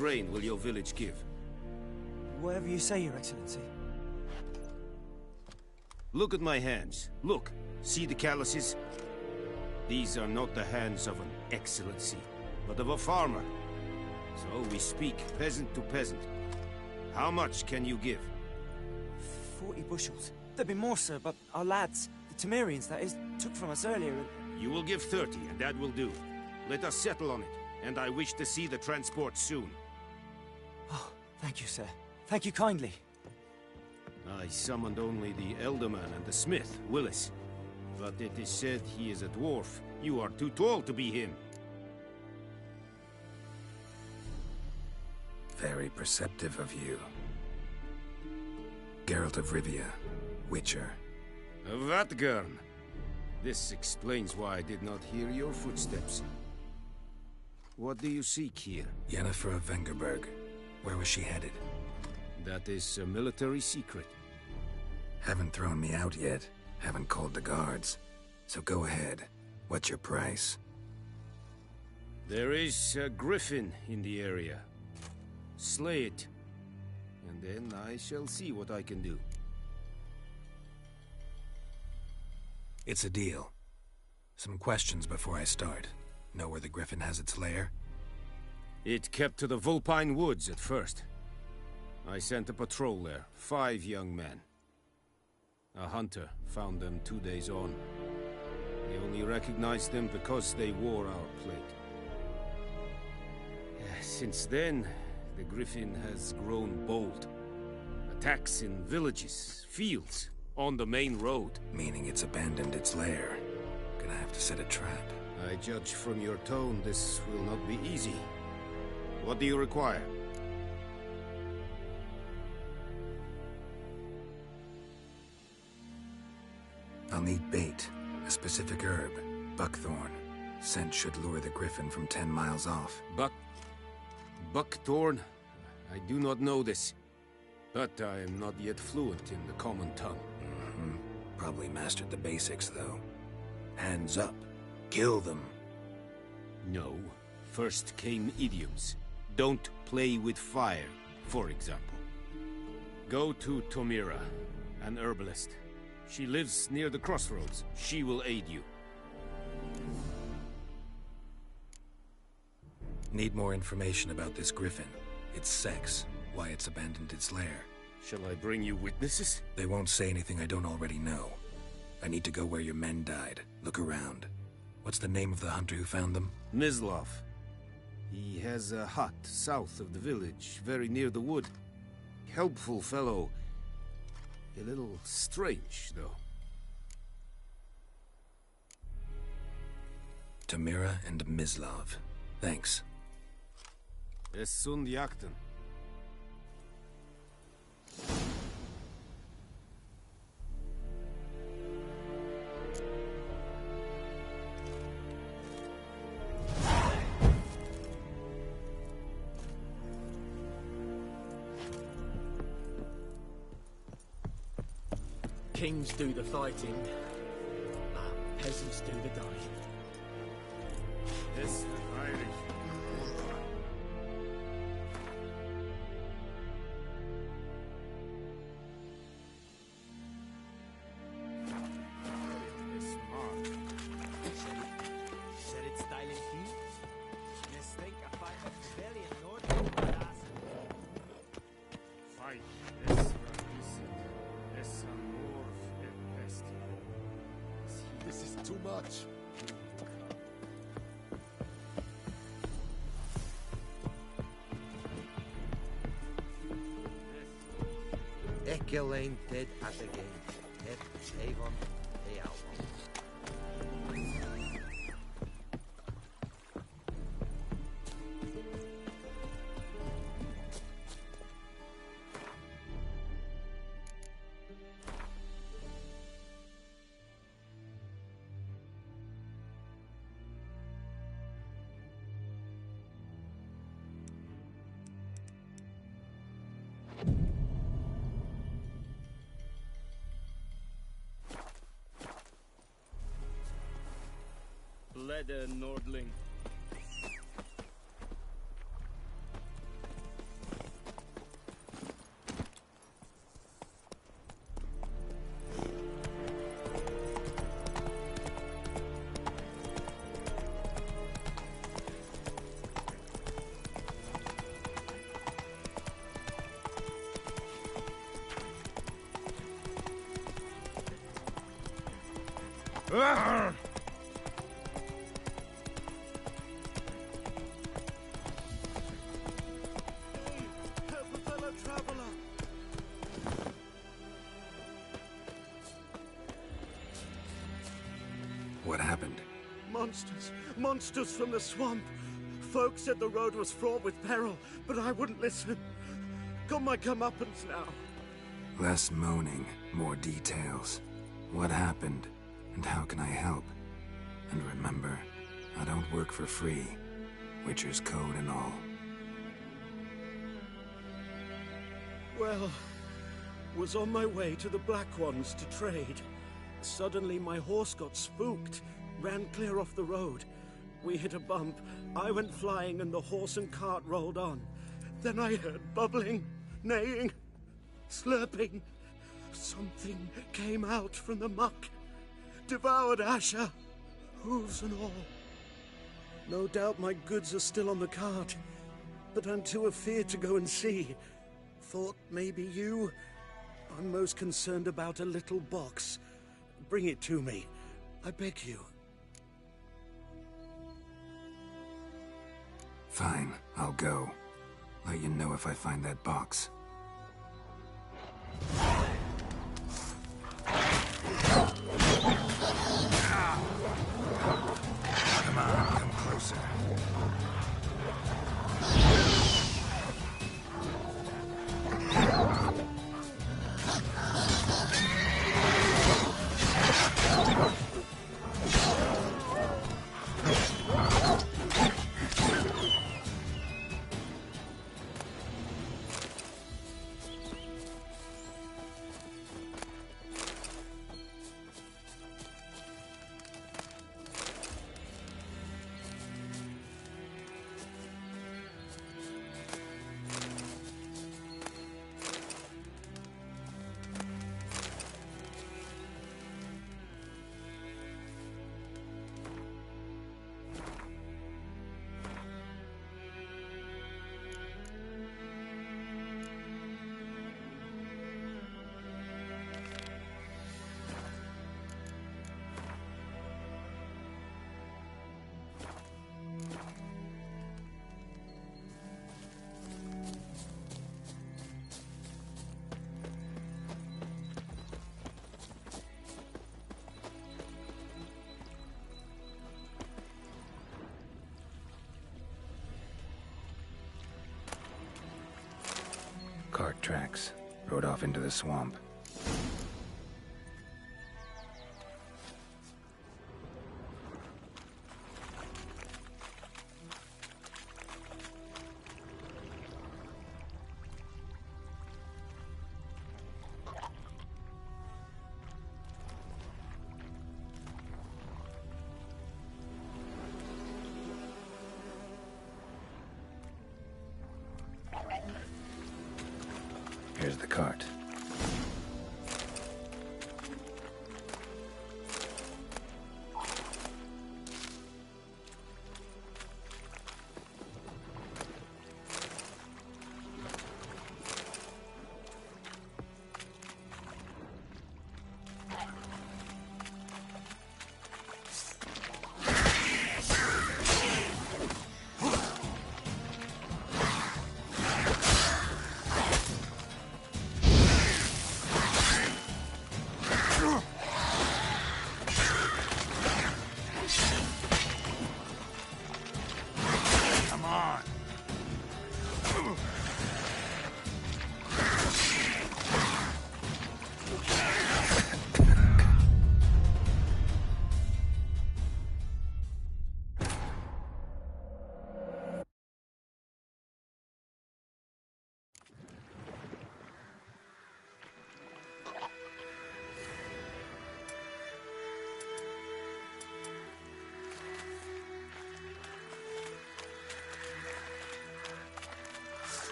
grain will your village give? Whatever you say, Your Excellency. Look at my hands. Look. See the calluses? These are not the hands of an excellency, but of a farmer. So we speak peasant to peasant. How much can you give? 40 bushels. There'd be more, sir, but our lads, the Temerians, that is, took from us earlier and... You will give 30, and that will do. Let us settle on it, and I wish to see the transport soon. Oh, thank you, sir. Thank you kindly. I summoned only the Elderman and the smith, Willis. But it is said he is a dwarf. You are too tall to be him. Very perceptive of you. Geralt of Rivia, Witcher. Vatgern. This explains why I did not hear your footsteps. What do you seek here? Yennefer of Vengerberg. Where was she headed? That is a military secret. Haven't thrown me out yet. Haven't called the guards. So go ahead. What's your price? There is a griffin in the area. Slay it. And then I shall see what I can do. It's a deal. Some questions before I start. Know where the griffin has its lair? It kept to the Vulpine Woods at first. I sent a patrol there, 5 young men. A hunter found them 2 days on. They only recognized them because they wore our plate. Since then, the griffin has grown bold. Attacks in villages, fields, on the main road. Meaning it's abandoned its lair. Gonna have to set a trap. I judge from your tone this will not be easy. What do you require? I'll need bait, a specific herb, buckthorn. Scent should lure the griffin from 10 miles off. Buckthorn? I do not know this. But I am not yet fluent in the common tongue. Probably mastered the basics, though. Hands up. Kill them. No. First came idioms. Don't play with fire, for example. Go to Tomira, an herbalist. She lives near the crossroads. She will aid you. Need more information about this griffin. Its sex, why it's abandoned its lair. Shall I bring you witnesses? They won't say anything I don't already know. I need to go where your men died. Look around. What's the name of the hunter who found them? Mislav. He has a hut south of the village, very near the wood. Helpful fellow. A little strange, though. Tomira and Mislav. Thanks. Es sunt jakten. Kings do the fighting, peasants do the dying. Es ist Irish. This is too much. Ekelein ted atagain. Et avon ealon. Leder Nordling. Help a fellow traveler! What happened? Monsters! Monsters from the swamp! Folk said the road was fraught with peril, but I wouldn't listen. Got my comeuppance now. Less moaning, more details. What happened, and how can I help? And remember, I don't work for free. Witcher's code and all. Well, was on my way to the Black Ones to trade. Suddenly my horse got spooked, ran clear off the road. We hit a bump, I went flying and the horse and cart rolled on. Then I heard bubbling, neighing, slurping. Something came out from the muck, devoured Asher, hooves and all. No doubt my goods are still on the cart, but I'm too afeard to go and see. Thought maybe you. I'm most concerned about a little box. Bring it to me, I beg you. Fine, I'll go. Let you know if I find that box. Come on, come closer. Cart tracks. Rode off into the swamp. Here's the cart.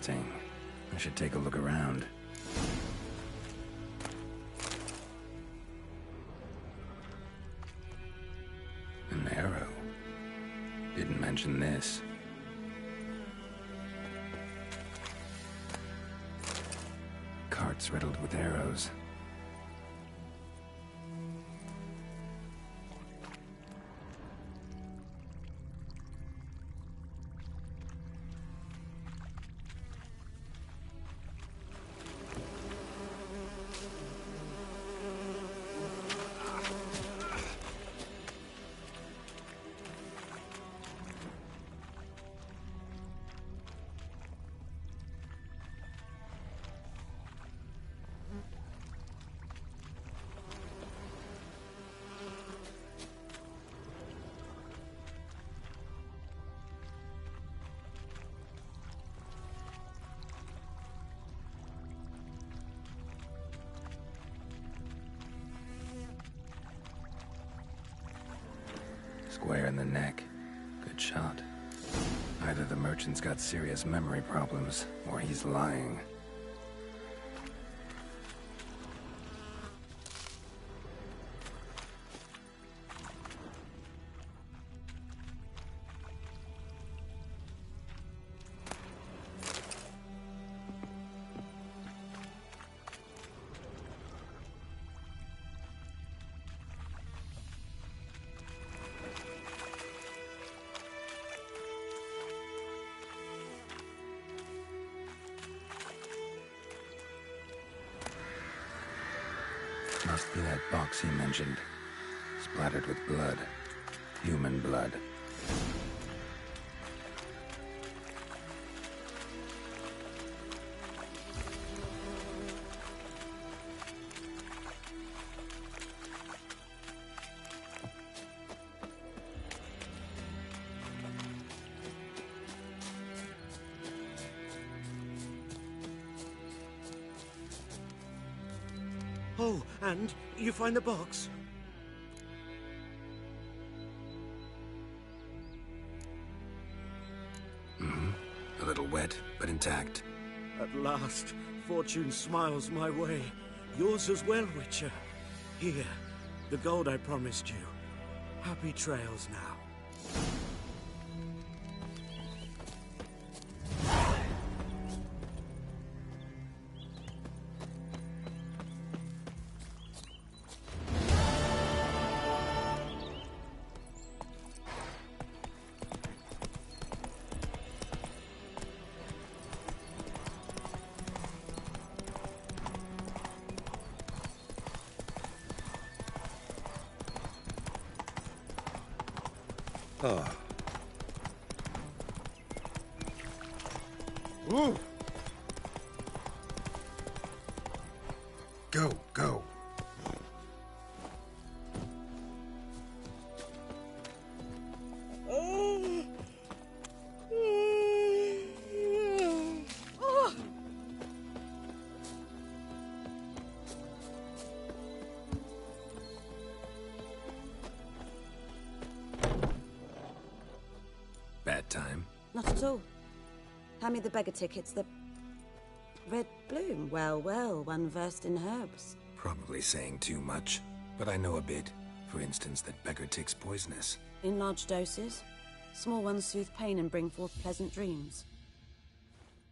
Interesting. I should take a look around. An arrow. Didn't mention this. Carts riddled with arrows. Square in the neck. Good shot. Either the merchant's got serious memory problems, or he's lying. Must be that box he mentioned. Splattered with blood. Human blood. Oh, and you find the box? A little wet, but intact. At last, fortune smiles my way. Yours as well, Witcher. Here, the gold I promised you. Happy trails now. Oh. Ooh. Go, go. Bad time. Not at all. Hand me the beggar tickets, the red bloom. Well, well, one versed in herbs. Probably saying too much, but I know a bit. For instance, that beggar tick's poisonous. In large doses. Small ones soothe pain and bring forth pleasant dreams.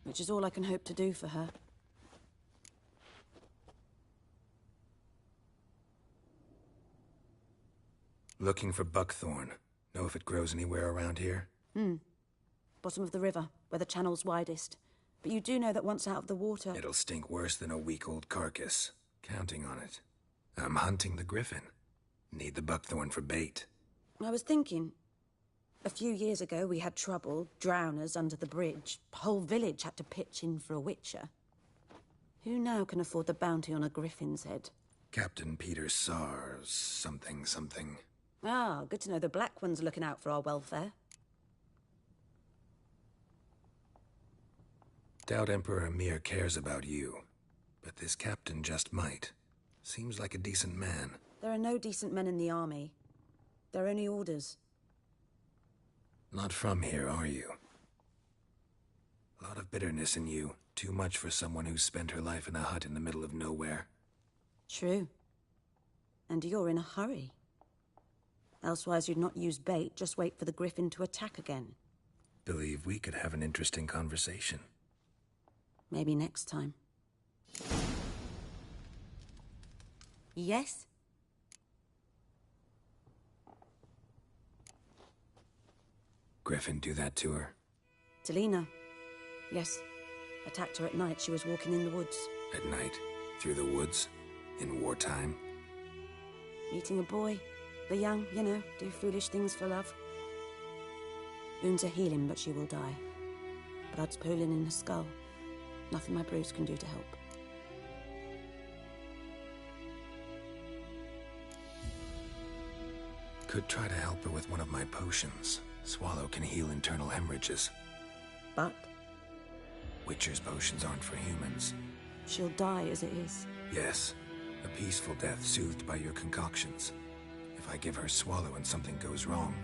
Which is all I can hope to do for her. Looking for buckthorn. Know if it grows anywhere around here? Bottom of the river, where the channel's widest. But you do know that once out of the water... It'll stink worse than a week-old carcass. Counting on it. I'm hunting the griffin. Need the buckthorn for bait. I was thinking... A few years ago, we had trouble, drowners under the bridge. Whole village had to pitch in for a witcher. Who now can afford the bounty on a griffin's head? Captain Peter Sars, something. Ah, good to know the Black One's looking out for our welfare. Doubt Emperor Emhyr cares about you. But this captain just might. Seems like a decent man. There are no decent men in the army. They're only orders. Not from here, are you? A lot of bitterness in you. Too much for someone who's spent her life in a hut in the middle of nowhere. True. And you're in a hurry. Elsewise you'd not use bait, just wait for the griffin to attack again. Believe we could have an interesting conversation. Maybe next time. Yes? Griffin do that to her? Delina. Yes. Attacked her at night. She was walking in the woods. At night? Through the woods? In wartime? Meeting a boy. The young, you know, do foolish things for love. Wounds are healing, but she will die. Blood's pooling in her skull. Nothing my bruise can do to help. Could try to help her with one of my potions. Swallow can heal internal hemorrhages. But Witcher's potions aren't for humans. she'll die as it is. Yes, a peaceful death soothed by your concoctions. If I give her Swallow and something goes wrong,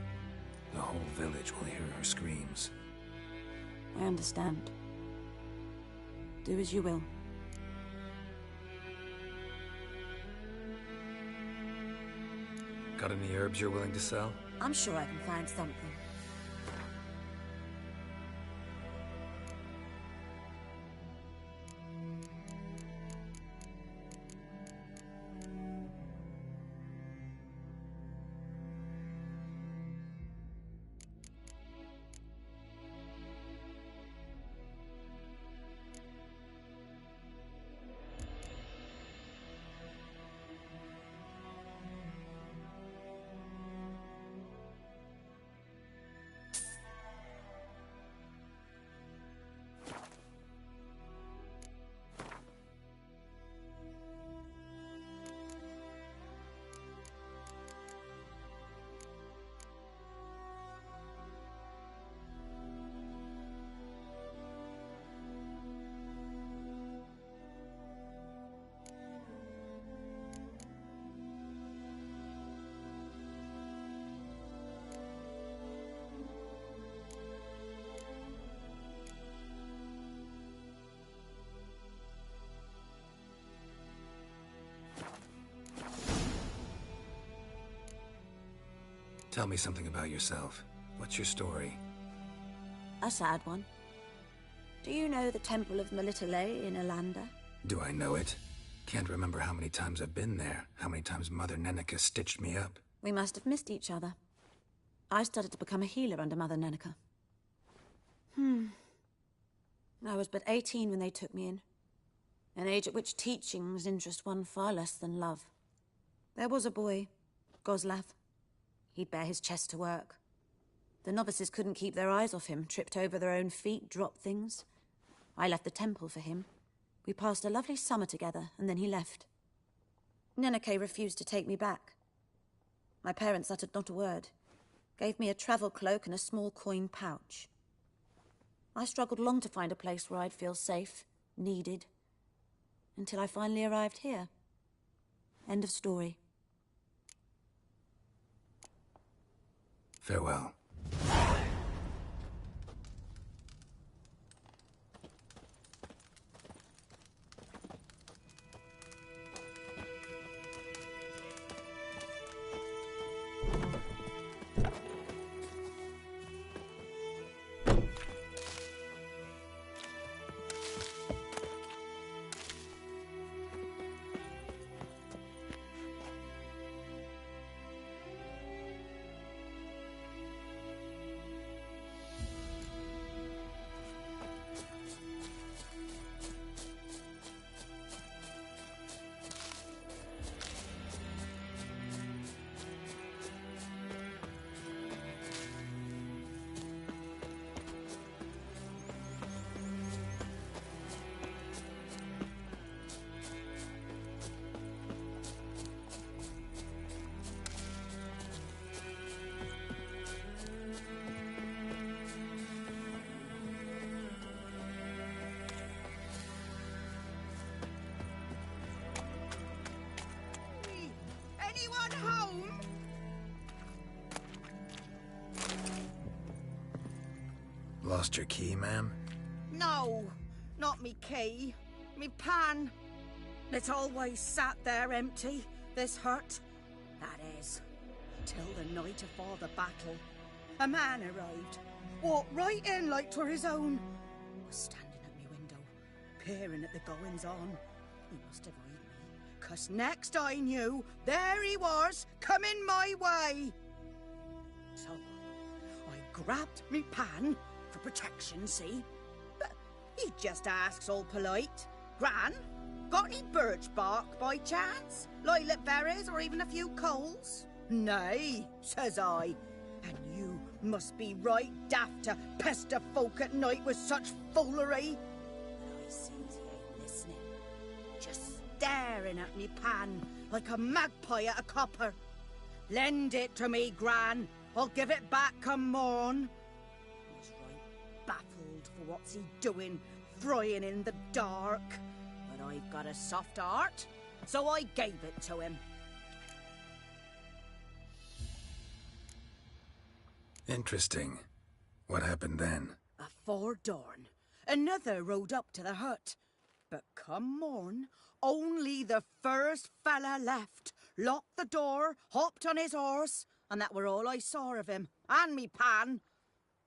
the whole village will hear her screams. I understand. Do as you will. Got any herbs you're willing to sell? I'm sure I can find something. Tell me something about yourself. What's your story? A sad one. Do you know the Temple of Melitele in Alanda? Do I know it? Can't remember how many times I've been there, how many times Mother Neneka stitched me up. We must have missed each other. I started to become a healer under Mother Neneka. I was but 18 when they took me in. An age at which teachings interest one far less than love. There was a boy, Goslav. He'd bare his chest to work. The novices couldn't keep their eyes off him, tripped over their own feet, dropped things. I left the temple for him. We passed a lovely summer together, and then he left. Neneke refused to take me back. My parents uttered not a word, gave me a travel cloak and a small coin pouch. I struggled long to find a place where I'd feel safe, needed, until I finally arrived here. End of story. Farewell. Anyone home? Lost your key, ma'am? No, not me key. Me pan. It's always sat there empty, this hut. That is, till the night afore the battle. A man arrived, walked right in like 'twere his own. Was standing at me window, peering at the goings-on. He must have eyed me, 'cause next I knew, there he was, coming my way. So, I grabbed me pan, for protection, see? But he just asks all polite, Gran, got any birch bark by chance? Lilac berries or even a few coals? Nay, says I. And you must be right daft to pester folk at night with such foolery. But I sees he ain't listening. Just staring at me pan like a magpie at a copper. Lend it to me, Gran. I'll give it back come morn. I was right baffled for what's he doing, frying in the dark. But I've got a soft heart, so I gave it to him. Interesting. What happened then? Afore dawn, another rode up to the hut. But come morn, only the first fella left, locked the door, hopped on his horse, and that were all I saw of him, and me pan.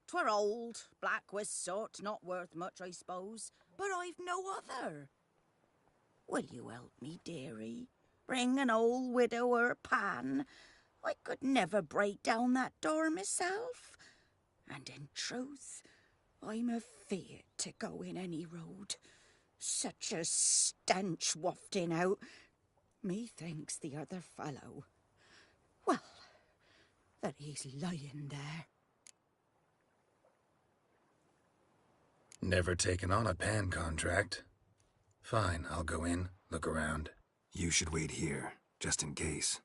'Twere old, black with soot, not worth much, I suppose, but I've no other. Will you help me, dearie? Bring an old widower pan. I could never break down that door myself. And in truth, I'm afeard to go in any road. Such a stench wafting out. Methinks the other fellow, well, that he's lying there. Never taken on a pan contract. Fine, I'll go in, look around. You should wait here, just in case.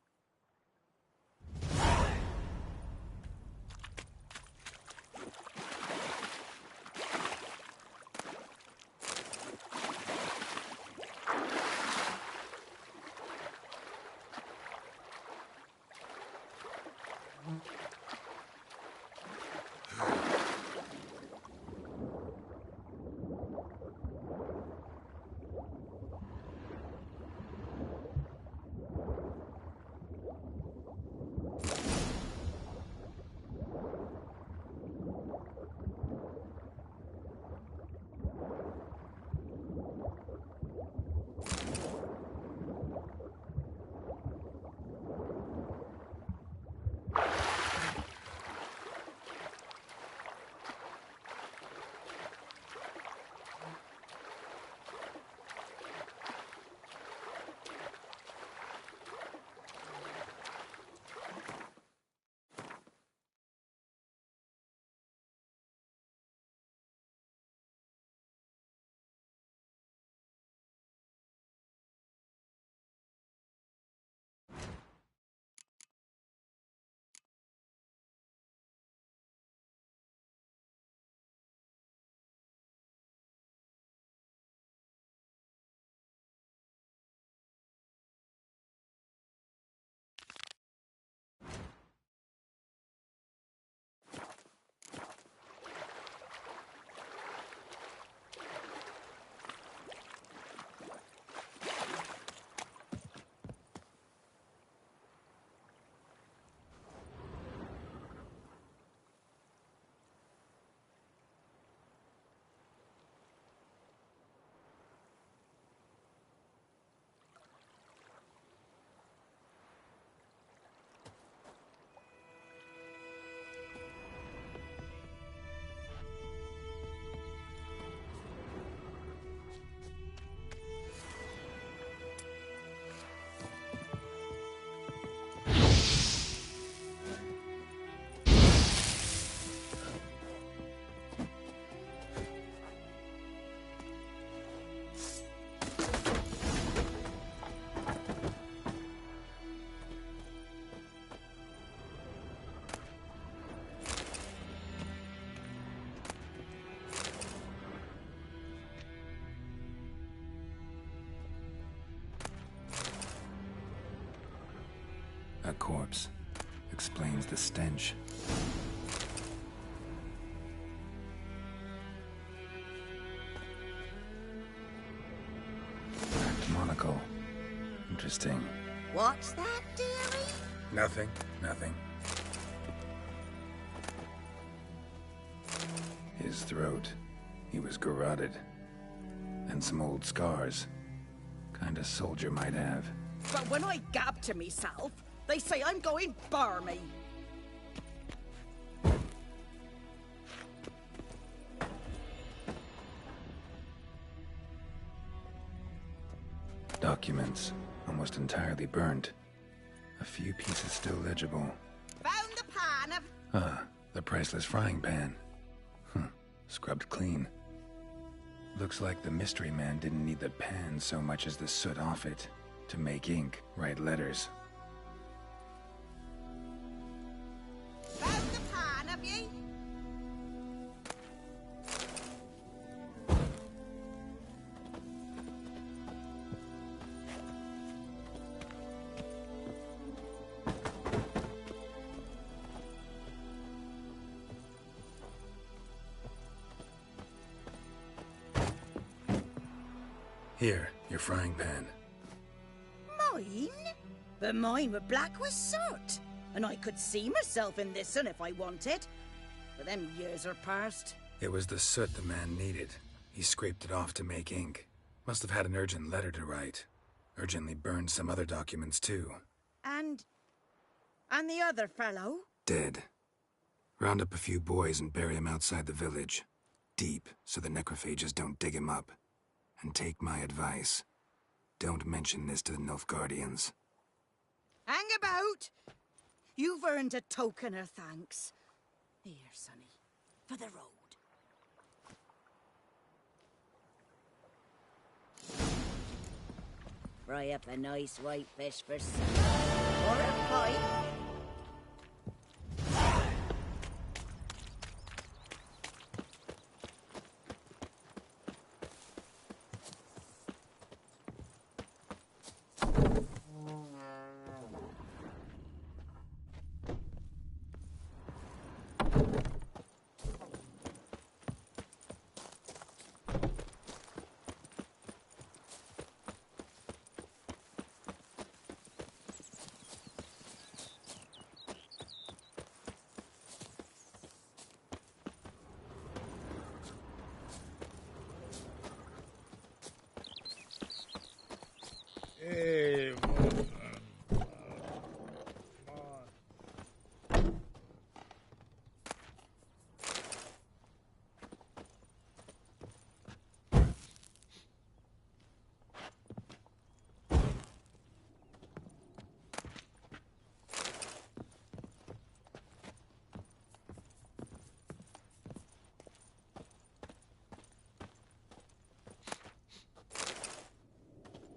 A corpse. Explains the stench. buckle. Interesting. What's that, dearie? Nothing. His throat. He was garroted. And some old scars. Kind of soldier might have. But when I gab to myself, they say I'm going barmy. Documents. Almost entirely burnt. A few pieces still legible. Found the pan of... Ah, the priceless frying pan. Scrubbed clean. Looks like the mystery man didn't need the pan so much as the soot off it. To make ink, write letters. Found the pan, have ye? Here, your frying pan. Mine? But mine were black with soot. And I could see myself in this one if I wanted. But them years are past. It was the soot the man needed. He scraped it off to make ink. Must have had an urgent letter to write. Urgently burned some other documents too. And the other fellow? Dead. Round up a few boys and bury him outside the village. Deep, so the necrophages don't dig him up. And take my advice. Don't mention this to the Nilfgaardians. Hang about! You've earned a token of thanks. Here, sonny, for the road. Fry up a nice white fish for supper. Or a pipe.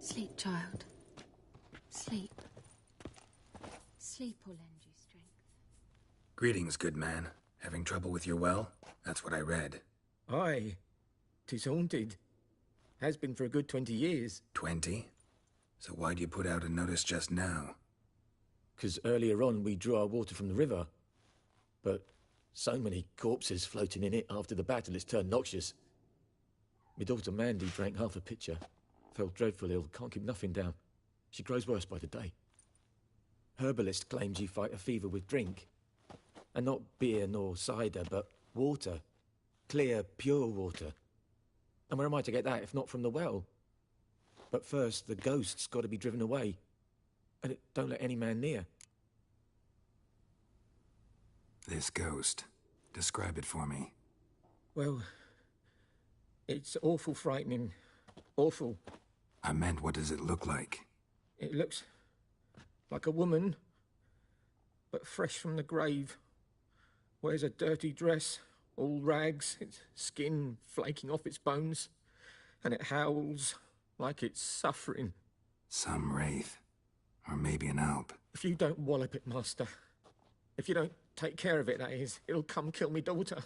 Sleep, child. Sleep. Sleep will lend you strength. Greetings, good man. Having trouble with your well? That's what I read. Aye. 'Tis haunted. Has been for a good 20 years. 20? So why'd you put out a notice just now? 'Cause earlier on we drew our water from the river. But so many corpses floating in it after the battle it's turned noxious. My daughter Mandy drank half a pitcher. Fell dreadful ill, can't keep nothing down. She grows worse by the day. Herbalist claims you fight a fever with drink. And not beer nor cider, but water. Clear, pure water. And where am I to get that if not from the well? But first, the ghost's got to be driven away. And it don't let any man near. This ghost. Describe it for me. Well, it's awful frightening. Awful. I meant, what does it look like? It looks like a woman, but fresh from the grave. Wears a dirty dress, all rags, its skin flaking off its bones, and it howls like it's suffering. Some wraith. Or maybe an alp. If you don't wallop it, Master, if you don't take care of it, that is, it'll come kill me daughter.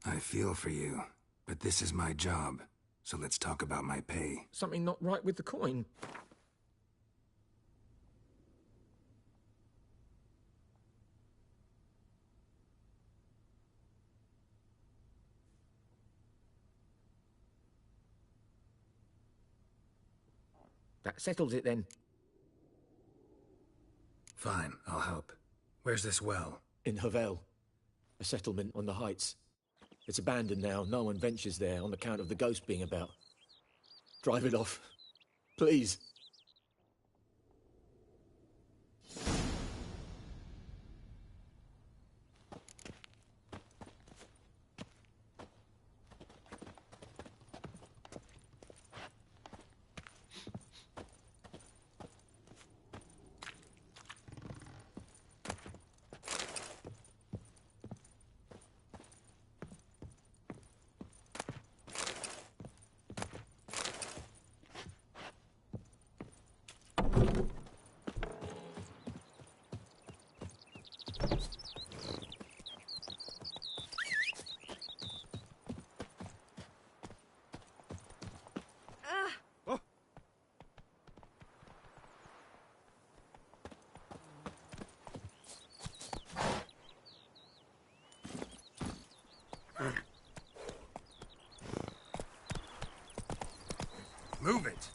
I feel for you, but this is my job, so let's talk about my pay. Something not right with the coin. That settles it then. Fine, I'll help. Where's this well? In Havel, a settlement on the heights. It's abandoned now. No one ventures there on account of the ghost being about. Drive it off. Please. Move it!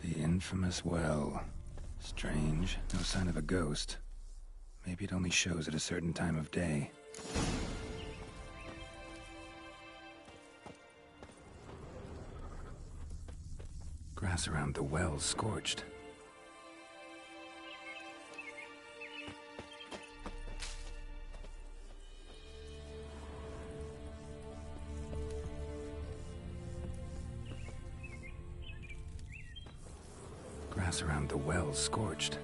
The infamous well. Strange. No sign of a ghost. Maybe it only shows at a certain time of day. Grass around the well scorched. Grass around the well scorched.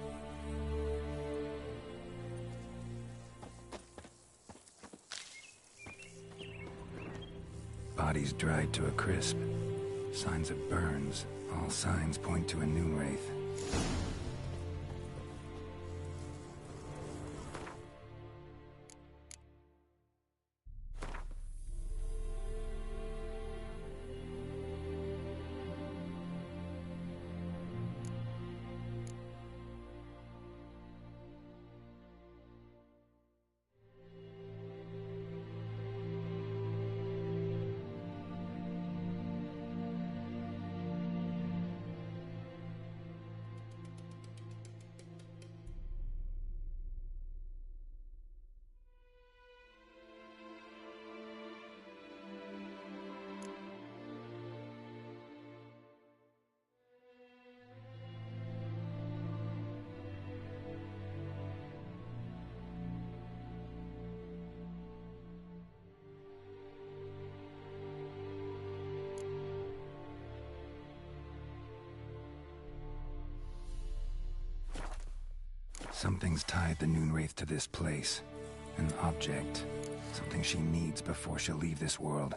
Bodies dried to a crisp. Signs of burns. All signs point to a new wraith. Something's tied the Noonwraith to this place. An object. Something she needs before she'll leave this world.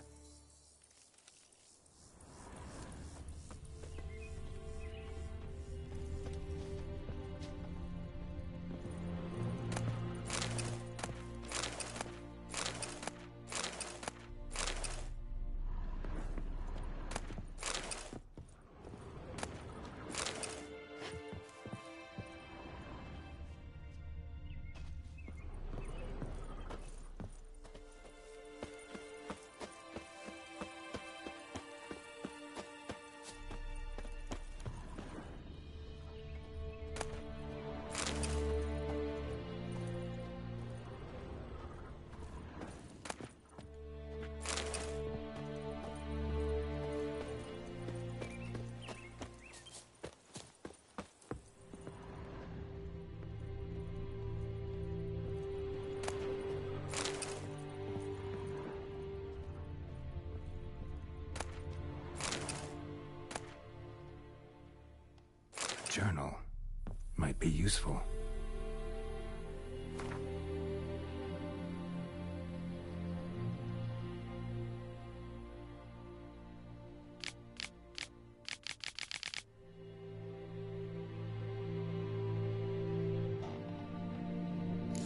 Journal might be useful.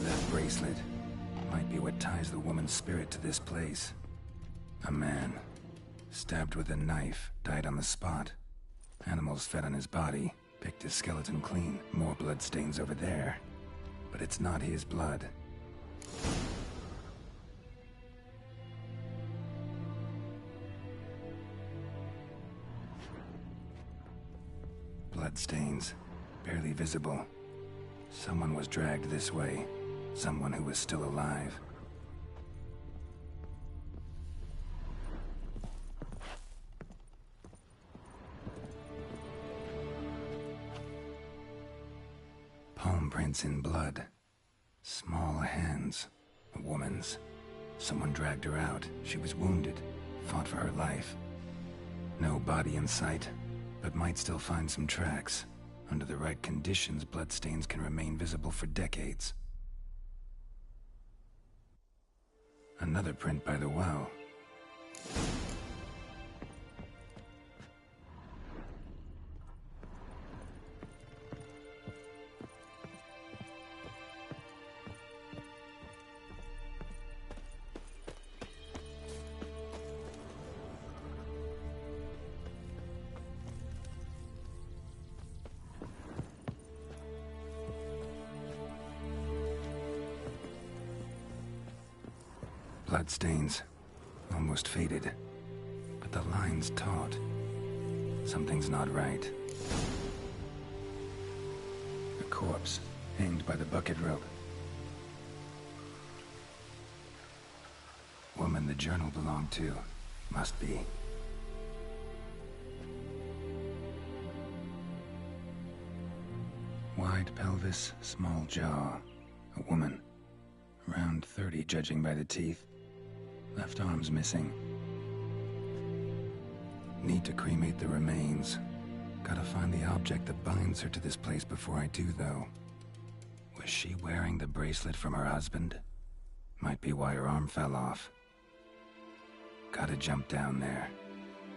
That bracelet might be what ties the woman's spirit to this place. A man, stabbed with a knife, died on the spot. Animals fed on his body. Picked his skeleton clean. More bloodstains over there. But it's not his blood. Bloodstains. Barely visible. Someone was dragged this way. Someone who was still alive. Palm prints in blood. Small hands. A woman's. Someone dragged her out. She was wounded. Fought for her life. No body in sight, but might still find some tracks. Under the right conditions, bloodstains can remain visible for decades. Another print by the well. Bloodstains. Almost faded. But the line's taut. Something's not right. A corpse, hanged by the bucket rope. Woman the journal belonged to. Must be. Wide pelvis, small jaw. A woman. Around 30, judging by the teeth. Left arm's missing. Need to cremate the remains. Gotta find the object that binds her to this place before I do, though. Was she wearing the bracelet from her husband? Might be why her arm fell off. Gotta jump down there.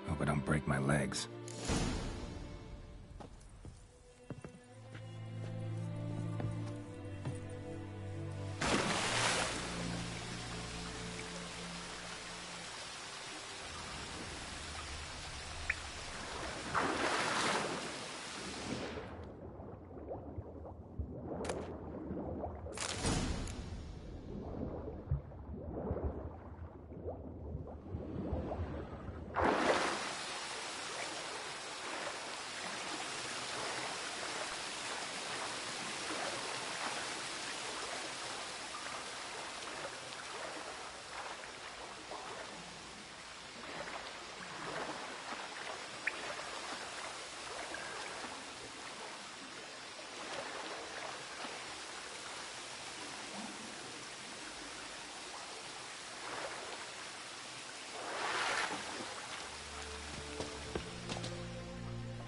Hope I don't break my legs.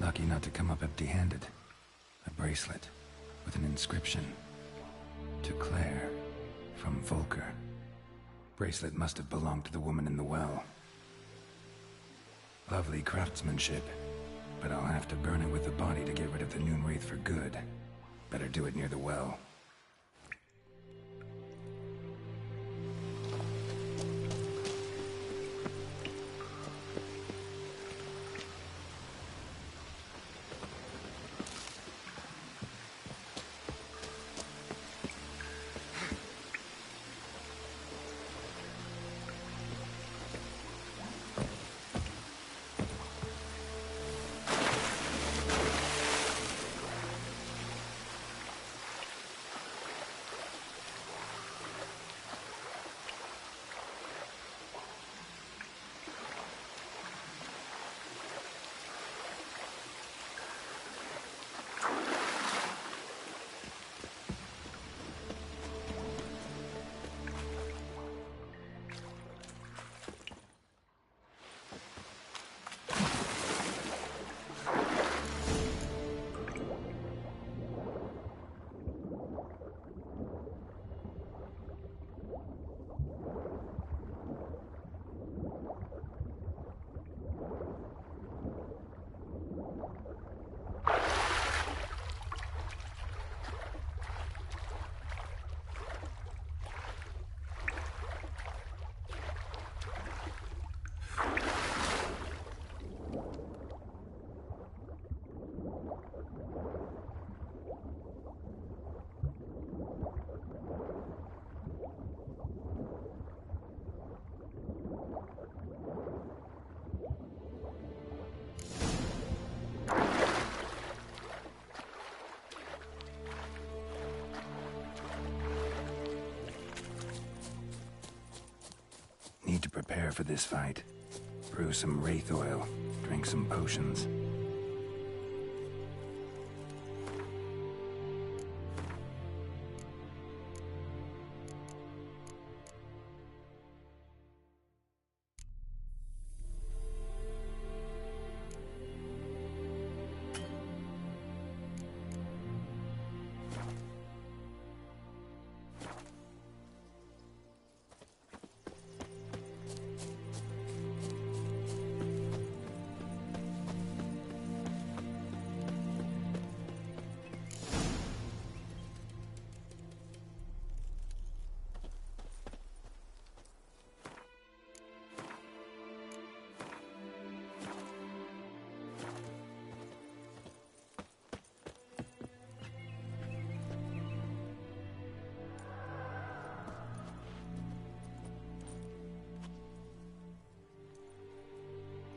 Lucky not to come up empty-handed. A bracelet with an inscription. To Claire, from Volker. Bracelet must have belonged to the woman in the well. Lovely craftsmanship, but I'll have to burn it with the body to get rid of the Noon Wraith for good. Better do it near the well. Need to prepare for this fight. Brew some wraith oil, drink some potions.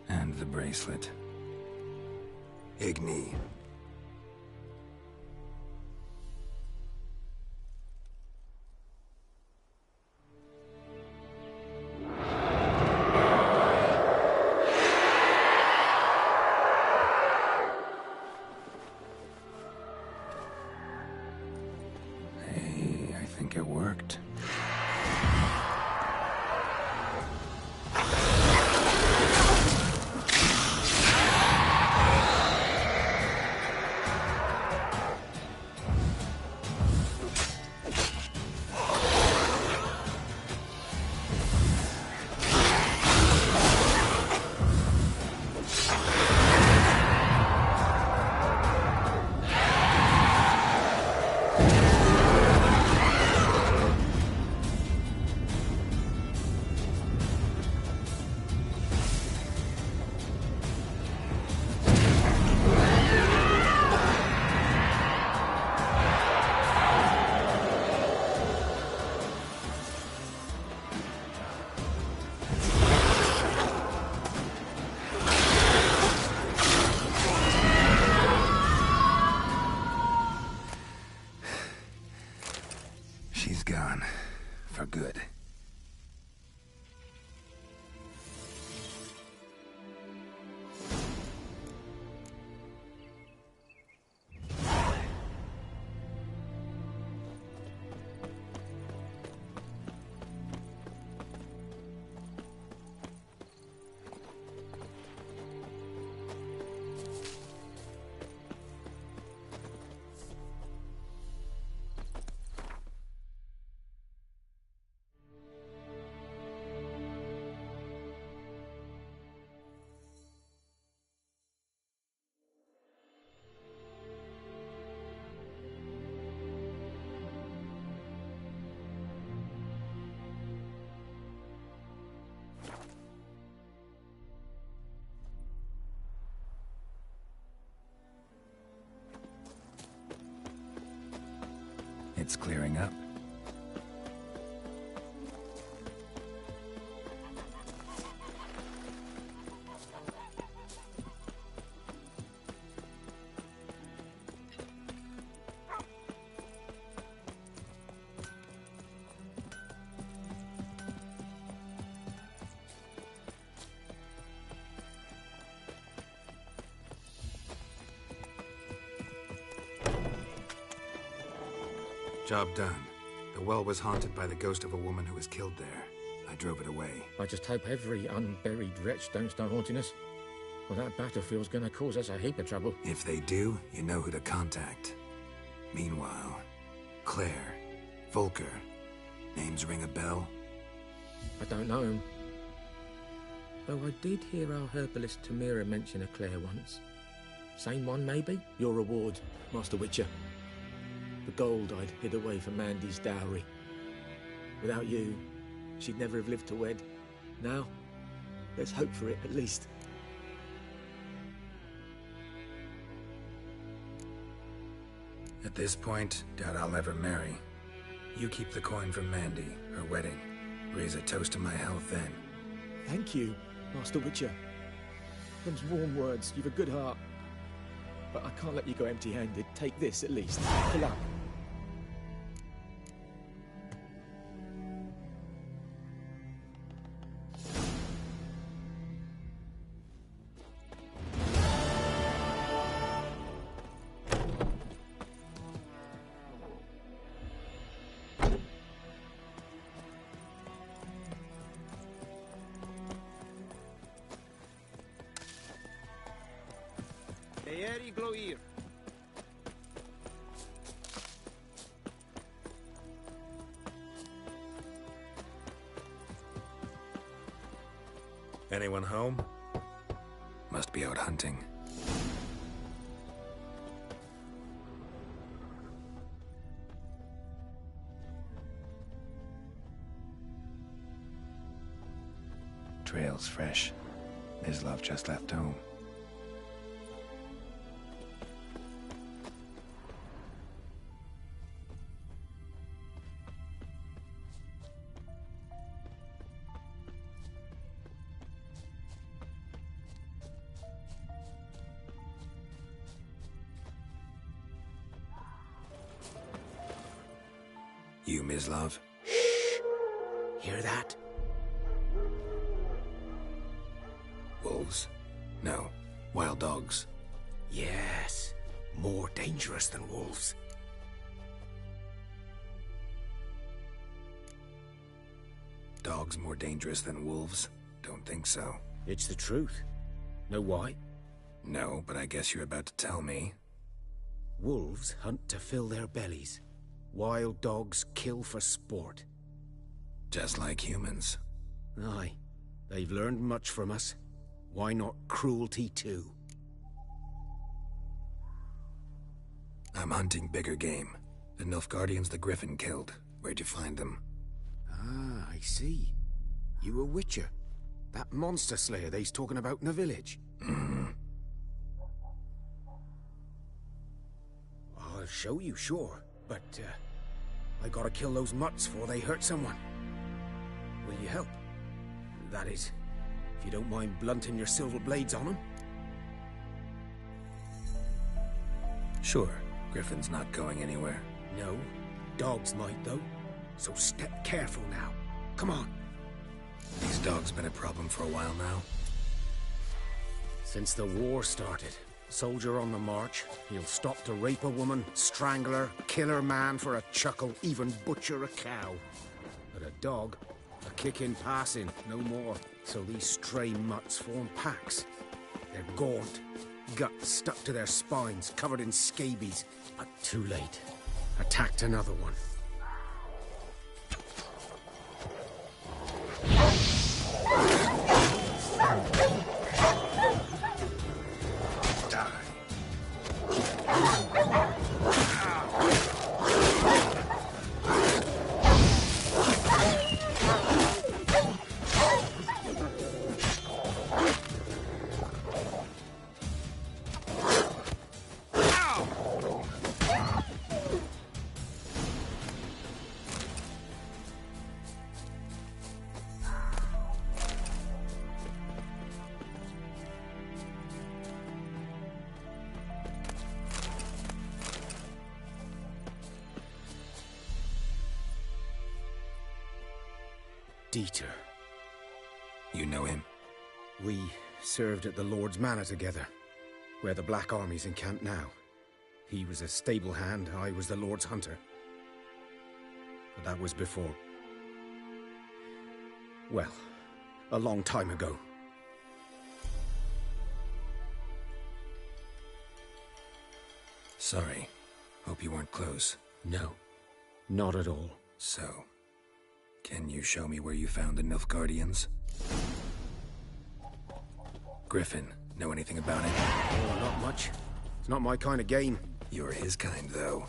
And the bracelet. Igni. Hey, I think it worked. It's clearing up. Job done. The well was haunted by the ghost of a woman who was killed there. I drove it away. I just hope every unburied wretch don't start haunting us. Well, that battlefield's gonna cause us a heap of trouble. If they do, you know who to contact. Meanwhile, Claire, Volker, names ring a bell? I don't know him. Though I did hear our herbalist Tamira mention a Claire once. Same one, maybe? Your reward, Master Witcher. The gold I'd hid away for Mandy's dowry. Without you, she'd never have lived to wed. Now, let's hope for it, at least. At this point, doubt I'll ever marry. You keep the coin from Mandy, her wedding. Raise a toast to my health then. Thank you, Master Witcher. Them's warm words, you've a good heart. But I can't let you go empty-handed. Take this, at least. Fill up. Anyone home? Must be out hunting. Trail's fresh. Mislav just left home. You, Mislav? Shh! Hear that? Wolves? No. Wild dogs. Yes. More dangerous than wolves. Dogs more dangerous than wolves? Don't think so. It's the truth. Know why? No, but I guess you're about to tell me. Wolves hunt to fill their bellies. Wild dogs kill for sport. Just like humans. Aye. They've learned much from us. Why not cruelty too? I'm hunting bigger game. The Nilfgaardians the Griffin killed. Where'd you find them? Ah, I see. You a witcher. That monster slayer they's talking about in the village. Mm-hmm. I'll show you, sure. But, I gotta kill those mutts before they hurt someone. Will you help? That is, if you don't mind blunting your silver blades on them. Sure. Griffin's not going anywhere. No. Dogs might, though. So step careful now. Come on. These dogs been a problem for a while now? Since the war started. Soldier on the march, he'll stop to rape a woman, strangle her, kill her man for a chuckle, even butcher a cow. But a dog, a kick in passing, no more. So these stray mutts form packs. They're gaunt, guts stuck to their spines, covered in scabies. But too late. Attacked another one. Dieter. You know him? We served at the Lord's Manor together, where the Black Army's encamped now. He was a stable hand, I was the Lord's hunter. But that was before. Well, a long time ago. Sorry. Hope you weren't close. No, not at all. So, can you show me where you found the Nilfgaardians? Griffin, know anything about it? Oh, not much. It's not my kind of game. You're his kind, though.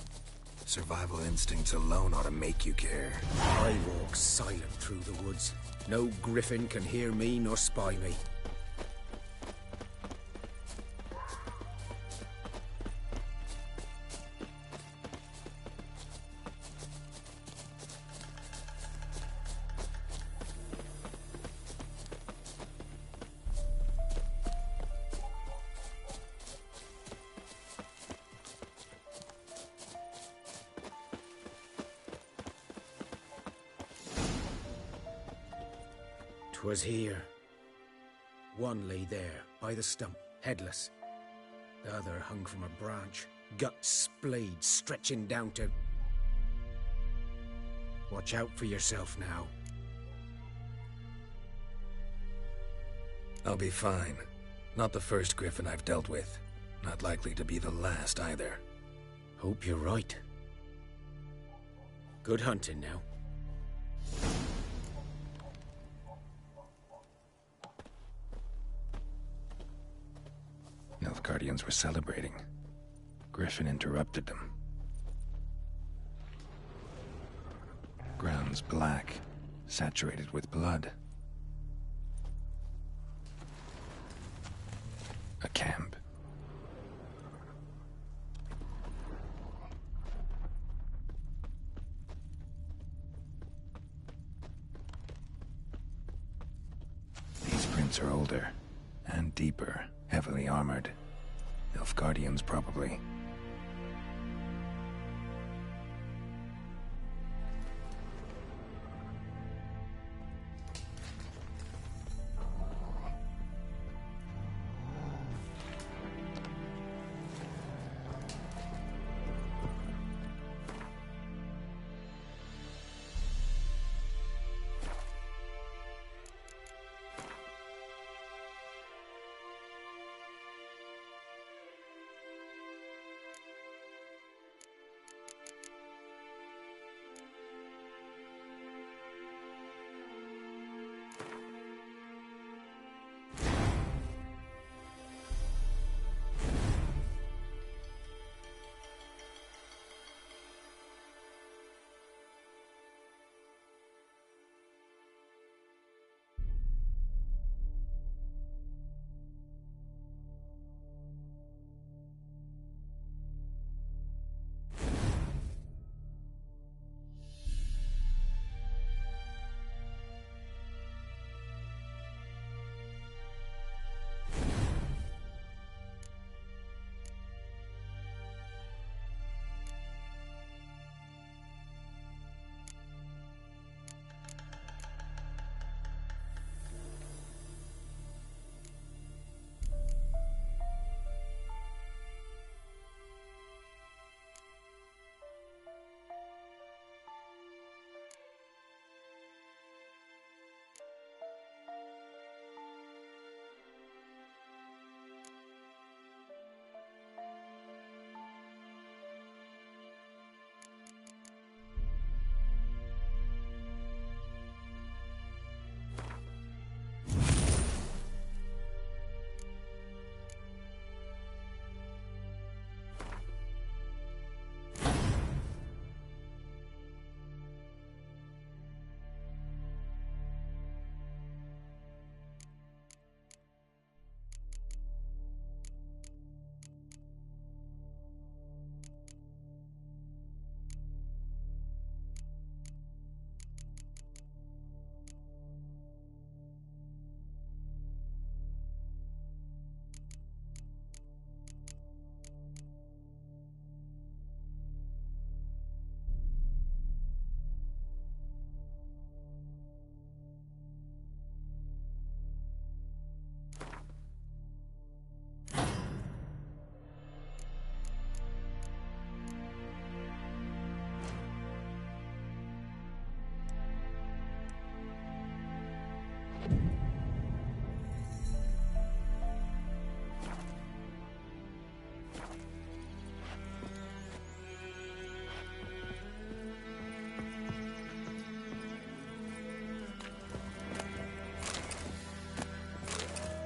Survival instincts alone ought to make you care. I walk silent through the woods. No griffin can hear me nor spy me. Was here. One lay there, by the stump, headless. The other hung from a branch, guts splayed, stretching down to... Watch out for yourself now. I'll be fine. Not the first griffin I've dealt with. Not likely to be the last, either. Hope you're right. Good hunting now. Nilfgaardians were celebrating. Griffin interrupted them. Ground's black, saturated with blood. A camp. These prints are older and deeper. Heavily armored. Nilfgaardians, probably.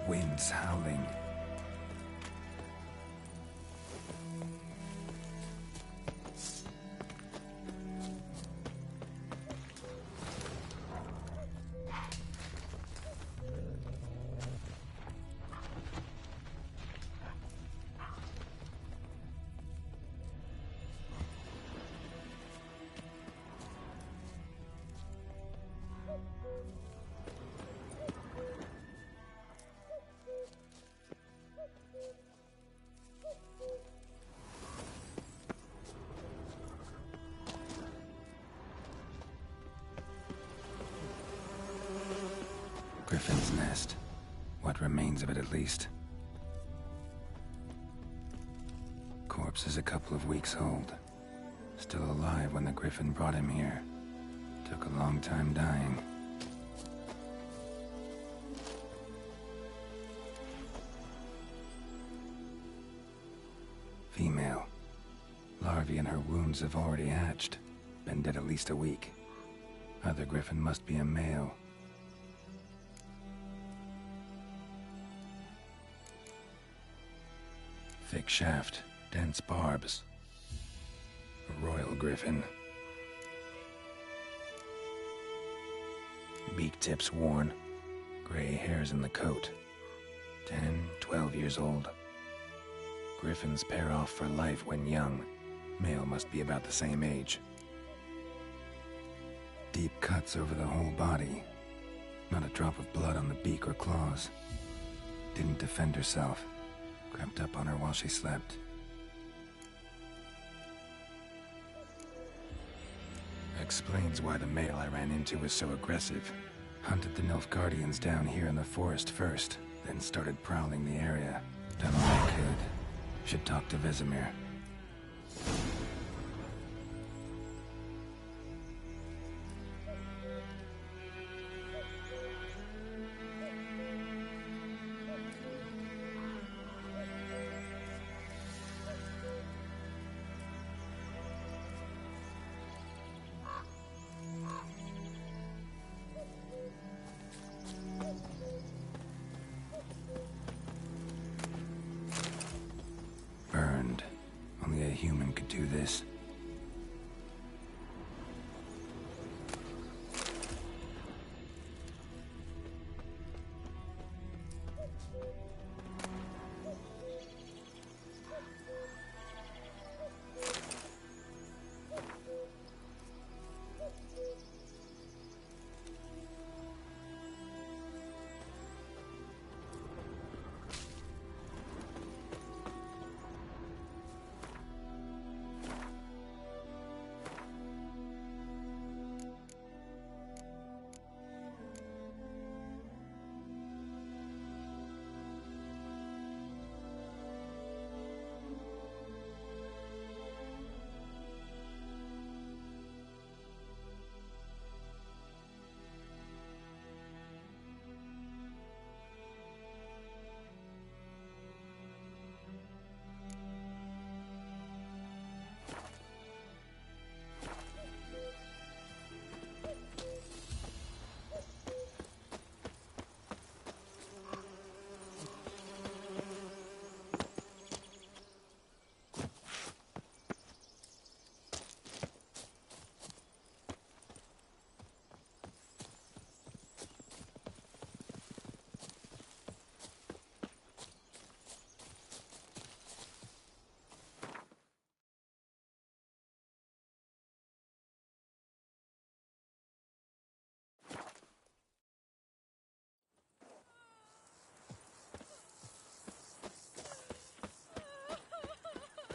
Winds howling. Griffin's nest. What remains of it, at least. Corpse is a couple of weeks old. Still alive when the Griffin brought him here. Took a long time dying. Female. Larvae in her wounds have already hatched. Been dead at least a week. Other Griffin must be a male. Thick shaft, dense barbs. A royal Griffin. Beak tips worn. Gray hairs in the coat. 10, 12 years old. Griffins pair off for life when young. Male must be about the same age. Deep cuts over the whole body. Not a drop of blood on the beak or claws. Didn't defend herself. Crept up on her while she slept. Explains why the male I ran into was so aggressive. Hunted the Nilfgaardians down here in the forest first, then started prowling the area. Done all I could. Should talk to Vesemir. Burned. Only a human could do this.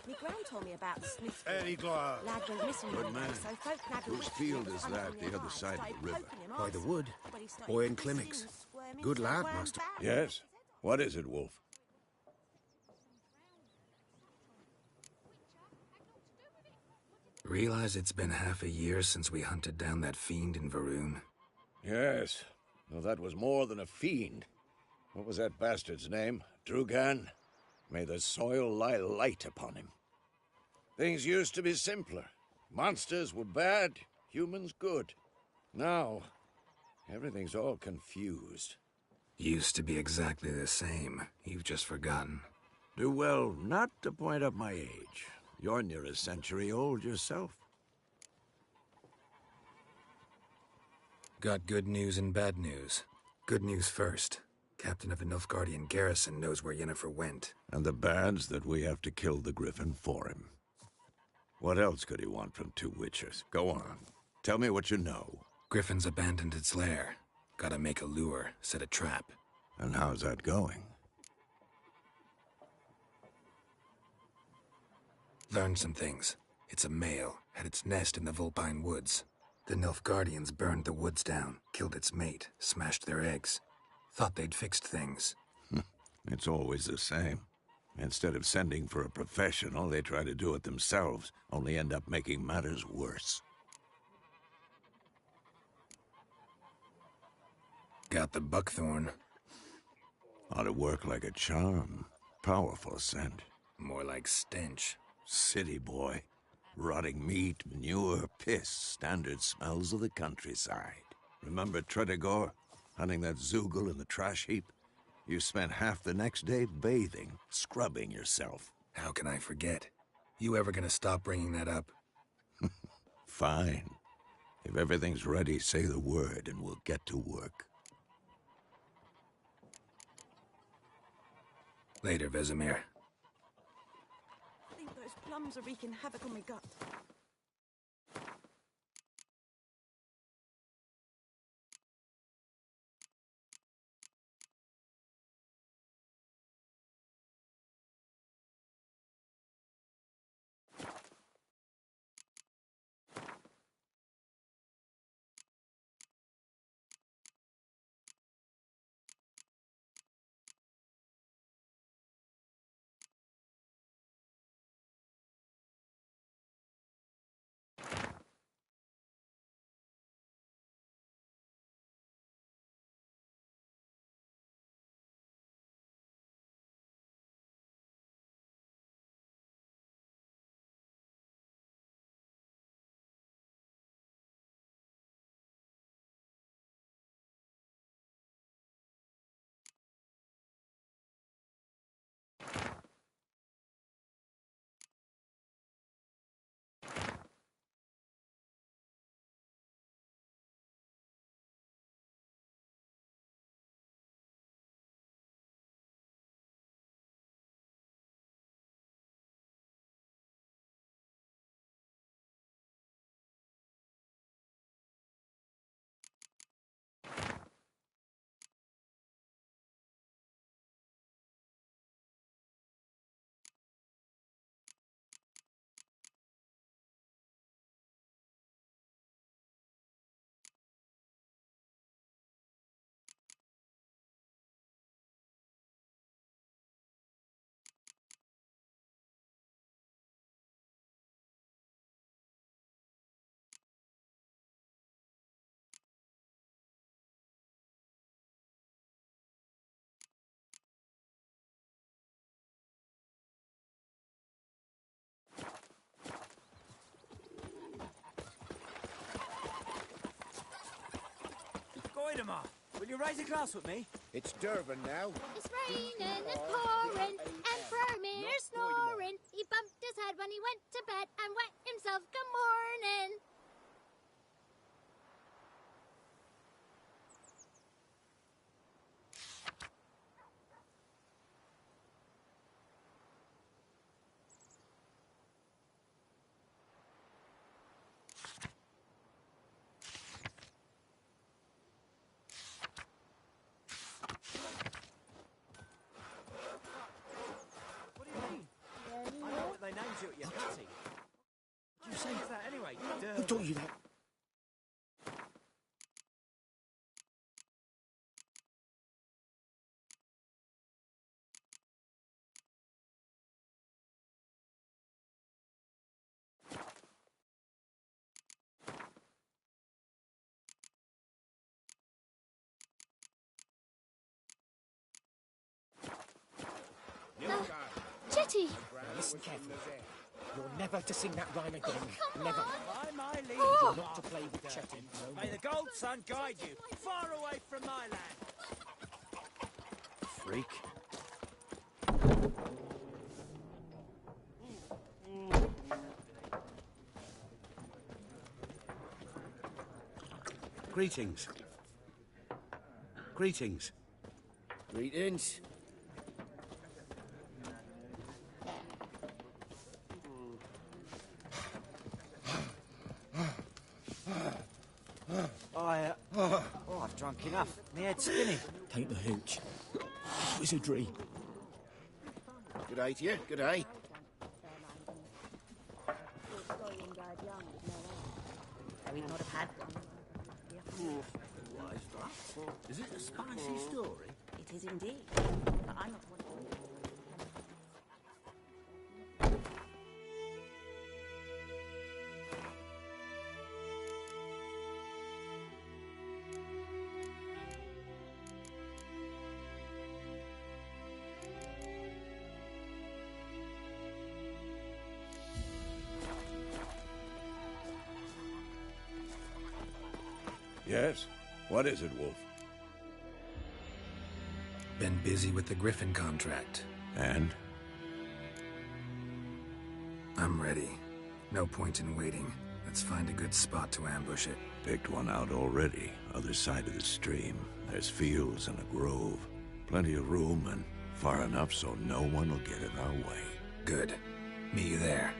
My gran told me about the Smith. Eddie Glad. Lad went missing Good one day, man. so folk had a Whose witch field to is hunt that on the their other eyes, side of the started river? poking him By the wood? But he started Or in hissing Climmix? and squirming, Good so lad, wound master. back. Yes? What is it, Wolf? Realize it's been half a year since we hunted down that fiend in Varun? Yes. Well, that was more than a fiend. What was that bastard's name? Drugan? May the soil lie light upon him. Things used to be simpler. Monsters were bad, humans good. Now, everything's all confused. Used to be exactly the same. You've just forgotten. Do well not to point up my age. You're near a century old yourself. Got good news and bad news. Good news first. Captain of the Nilfgaardian garrison knows where Yennefer went. And the bad's that we have to kill the Griffin for him. What else could he want from two witchers? Go on. Tell me what you know. Griffin's abandoned its lair. Gotta make a lure, set a trap. And how's that going? Learned some things. It's a male, had its nest in the Vulpine Woods. The Nilfgaardians burned the woods down, killed its mate, smashed their eggs. Thought they'd fixed things. It's always the same. Instead of sending for a professional, they try to do it themselves, only end up making matters worse. Got the buckthorn. Ought to work like a charm. Powerful scent. More like stench. City boy. Rotting meat, manure, piss, standard smells of the countryside. Remember Tretogor? Hunting that Zoogle in the trash heap? You spent half the next day bathing, scrubbing yourself. How can I forget? You ever gonna stop bringing that up? Fine. If everything's ready, say the word and we'll get to work. Later, Vesemir. I think those plums are wreaking havoc on my gut. Goidemar, will you raise a glass with me? It's Durban now. It's raining, it's pouring, and Vermeer's snoring. He bumped his head when he went to bed and wet himself. Good morning. What do you mean? I know what they named you at your party. What do you say to that anyway? Who told you that? Chetty! Listen carefully. You're never to sing that rhyme again. Come Never. on. By my liege, You're not to play with Chetty. No may more. the gold sun guide you far away from my land. freak. Greetings. Greetings. Greetings. I've drunk enough. My head's spinning. Tain't the hooch. Wizardry. Good day to you. Good day. We not have had one. Why is that? Is it a spicy story? It is indeed. But I'm not one. Yes? What is it, Wolf? Been busy with the Griffin contract. And? I'm ready. No point in waiting. Let's find a good spot to ambush it. Picked one out already. Other side of the stream. There's fields and a grove. Plenty of room and far enough so no one will get in our way. Good. Meet you there.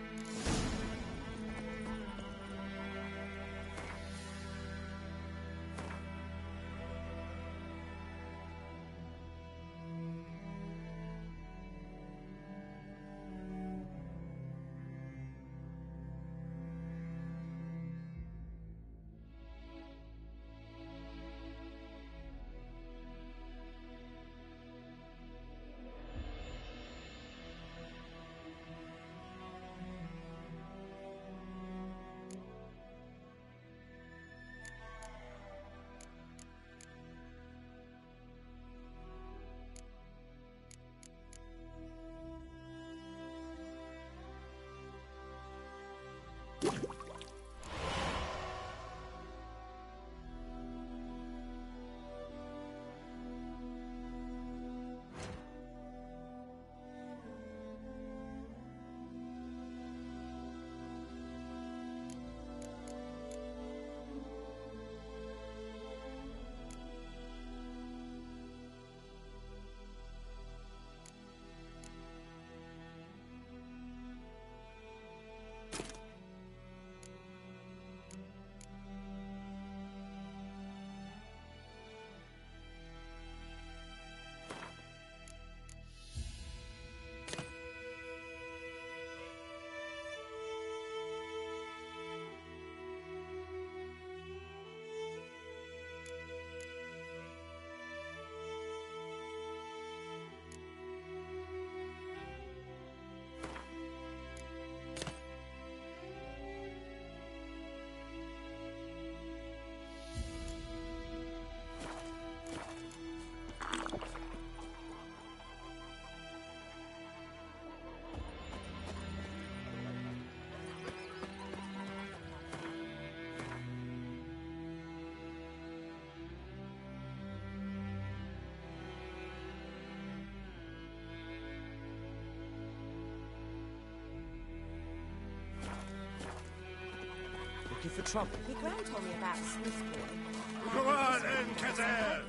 Looking for trouble. Your gran told me about a Smith boy. Go on then, Kazan!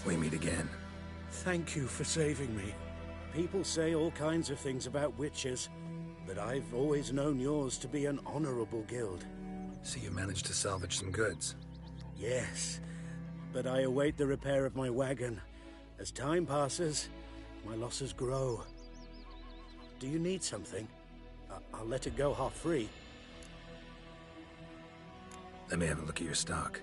We meet again. Thank you for saving me. People say all kinds of things about witches, but I've always known yours to be an honorable guild. So you managed to salvage some goods? Yes, but I await the repair of my wagon. As time passes, my losses grow. Do you need something? I'll let it go half-free. Let me have a look at your stock.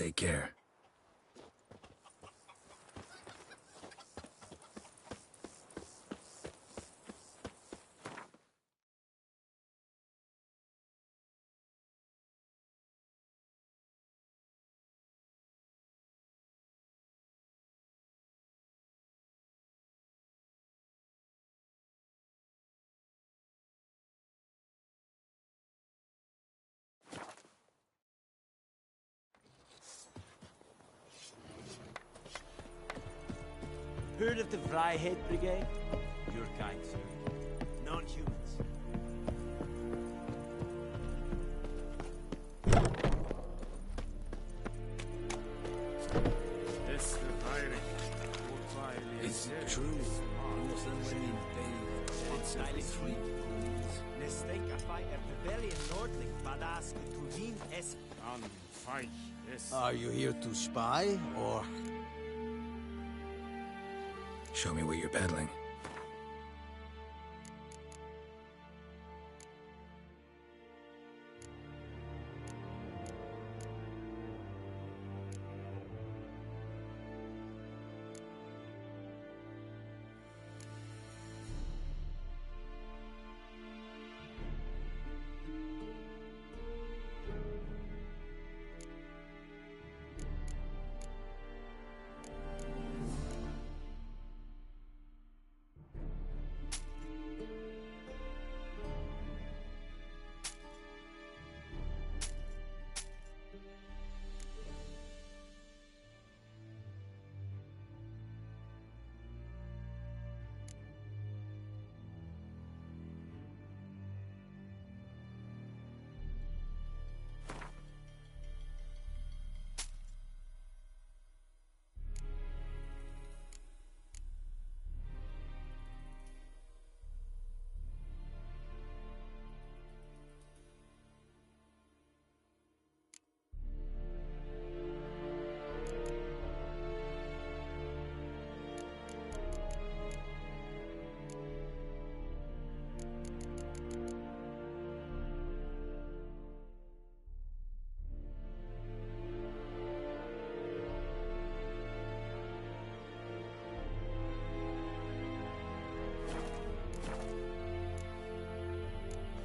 Take care. Heard of the Flyhead Brigade? Your kind, sir. Non-humans. Is it true? Are you here to spy, or...? Show me what you're peddling.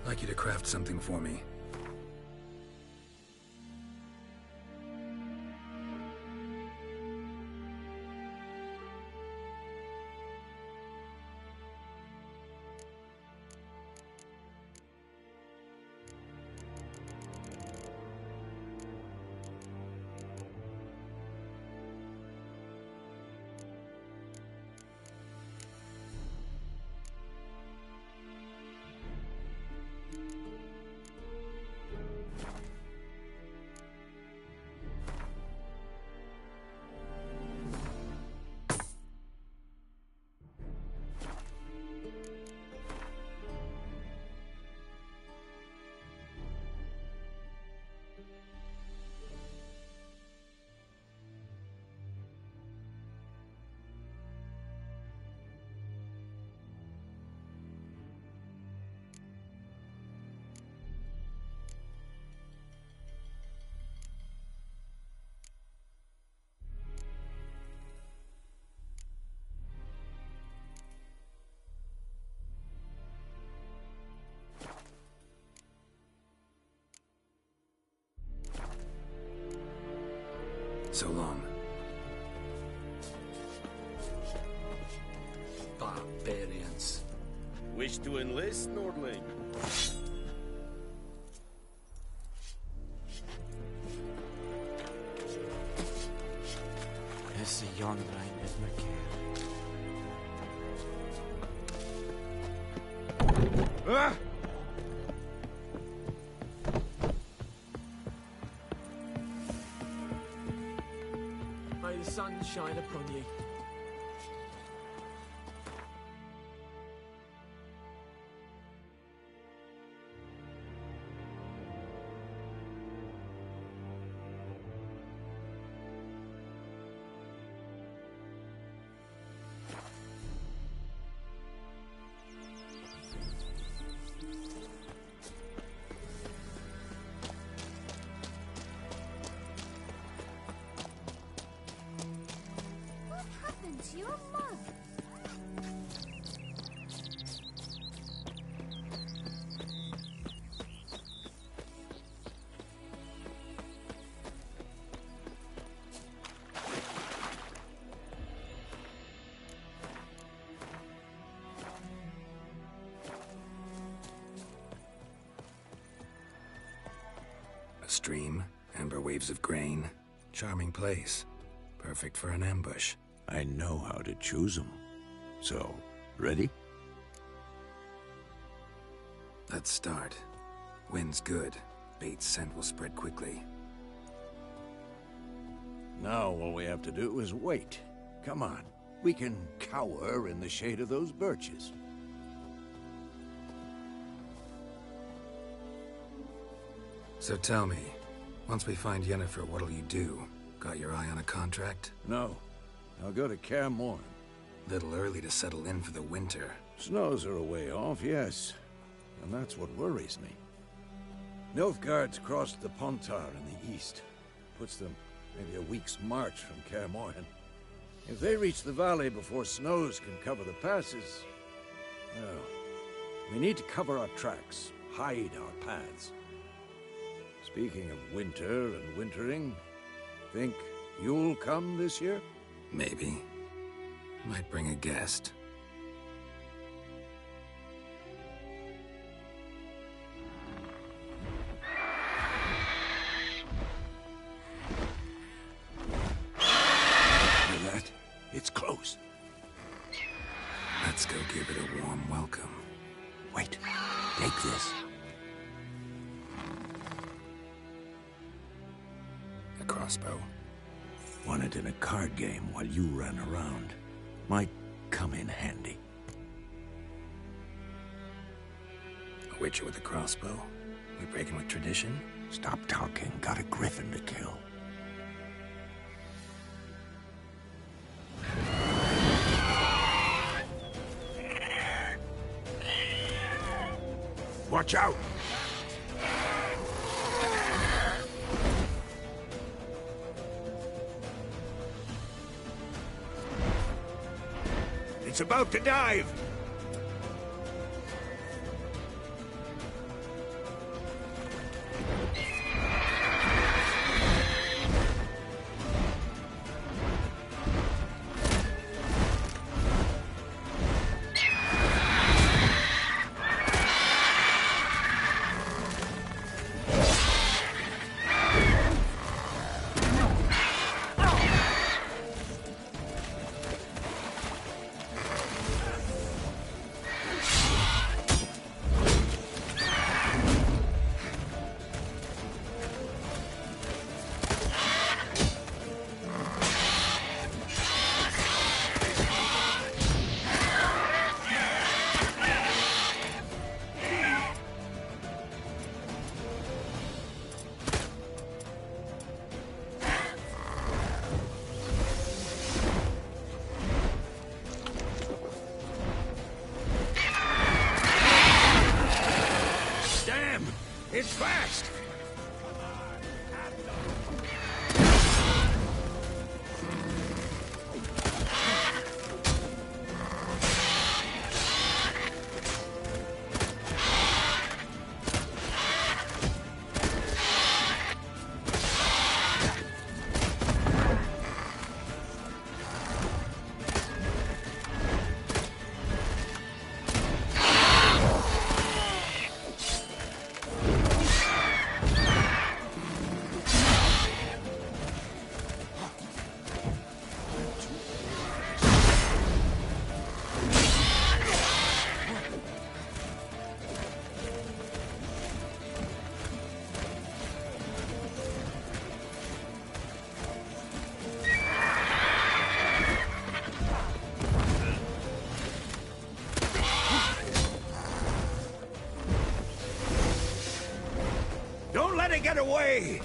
I'd like you to craft something for me. So long. Barbarians. Wish to enlist, Nordling? Esse yonder ain't Edmer Care. Ah! May the sun shine upon you. stream, amber waves of grain. Charming place. Perfect for an ambush. I know how to choose them. So, ready? Let's start. Wind's good. Bait's scent will spread quickly. Now all we have to do is wait. Come on. We can cower in the shade of those birches. So tell me, once we find Yennefer, what'll you do? Got your eye on a contract? No. I'll go to Kaer Morhen. Little early to settle in for the winter. Snows are a way off, yes. And that's what worries me. Nilfgaard's crossed the Pontar in the east. Puts them maybe a week's march from Kaer Morhen. If they reach the valley before snows can cover the passes... well, we need to cover our tracks, hide our paths. Speaking of winter and wintering, think you'll come this year? Maybe. Might bring a guest. Hear that? It's close. Let's go give it a warm welcome. Wait. Take this. A crossbow. Won it in a card game while you ran around. Might come in handy. A witcher with a crossbow? We breaking with tradition? Stop talking. Got a griffin to kill. Watch out! It's about to dive! It's fast! Don't let it get away!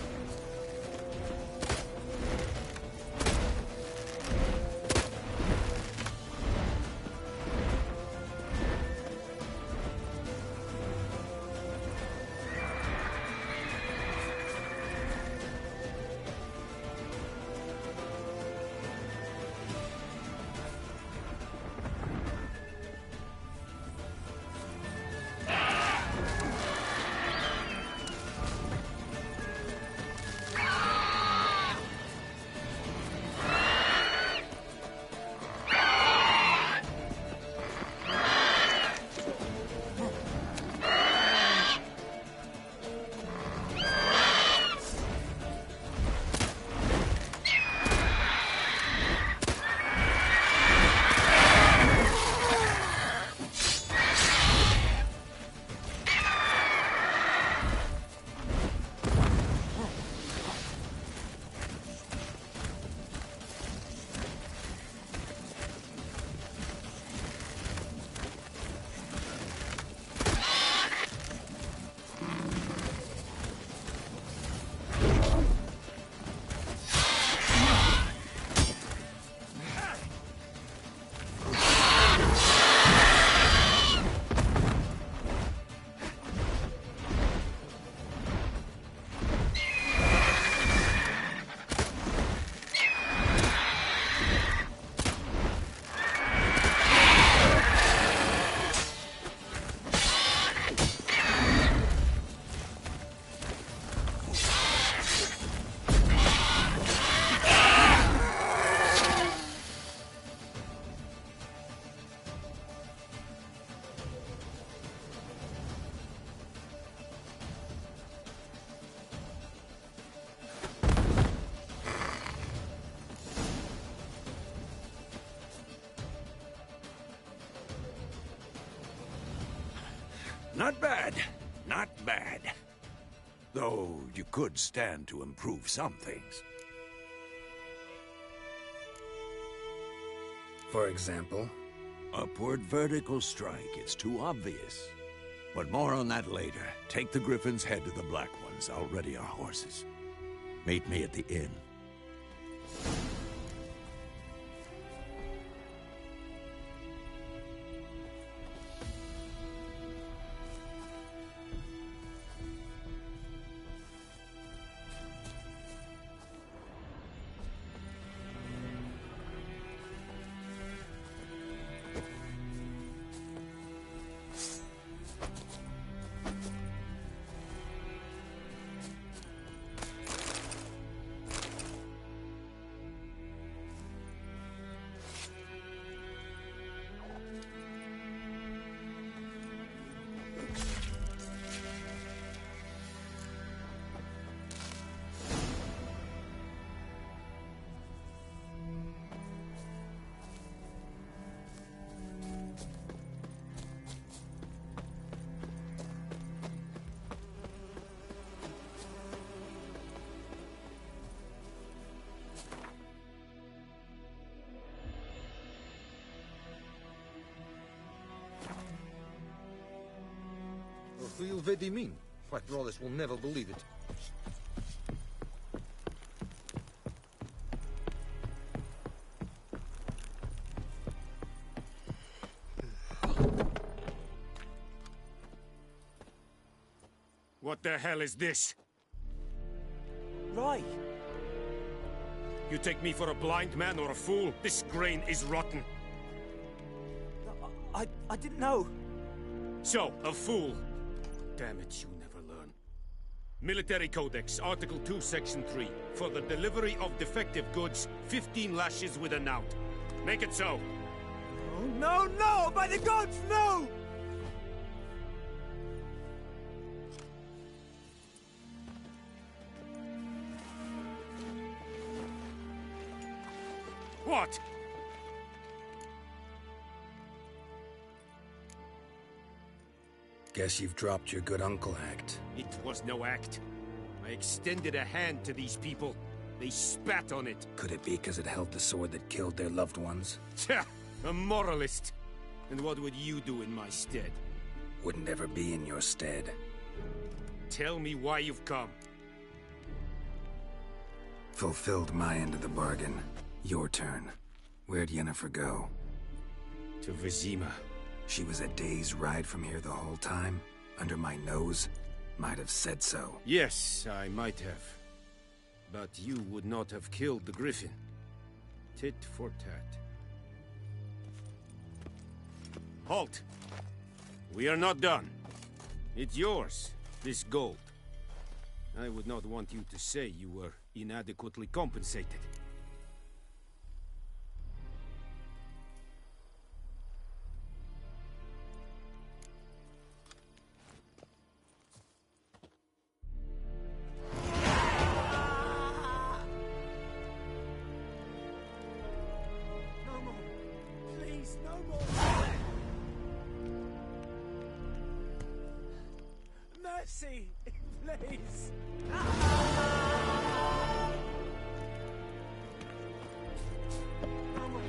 Not bad. Not bad. Though you could stand to improve some things. For example? Upward vertical strike. It's too obvious. But more on that later. Take the Griffin's head to the Black Ones. I'll ready our horses. Meet me at the inn. What do you really mean? White Rollers will never believe it. What the hell is this? Right. You take me for a blind man or a fool? This grain is rotten. I didn't know. So, a fool. Damn it, you never learn. Military Codex, Article 2, Section 3. For the delivery of defective goods, 15 lashes with a knout. Make it so. Oh, no, no! By the gods, no! What? Guess you've dropped your good uncle act. It was no act. I extended a hand to these people. They spat on it. Could it be because it held the sword that killed their loved ones? Tja, a moralist. And what would you do in my stead? Wouldn't ever be in your stead. Tell me why you've come. Fulfilled my end of the bargain. Your turn. Where'd Yennefer go? To Vizima. She was a day's ride from here the whole time? Under my nose? Might have said so. Yes, I might have. But you would not have killed the Griffin. Tit for tat. Halt! We are not done. It's yours, this gold. I would not want you to say you were inadequately compensated. Mercy, please. No more.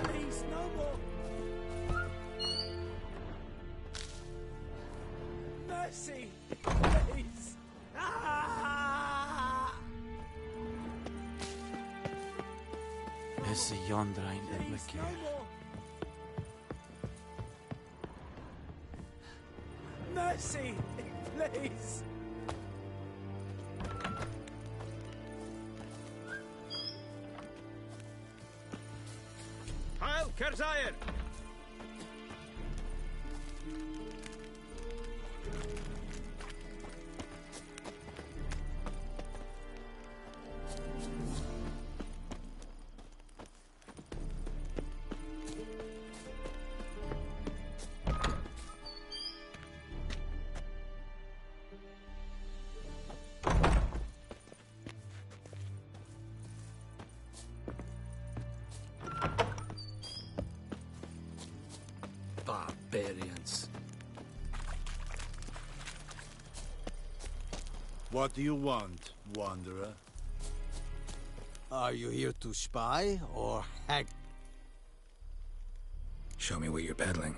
Please, no more. Mercy, please. Is yonder ein Please, no more. Mercy, please. Heil Kerzaier! What do you want, wanderer? Are you here to spy or hag? Show me what you're peddling.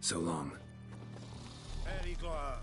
So long. Perigla.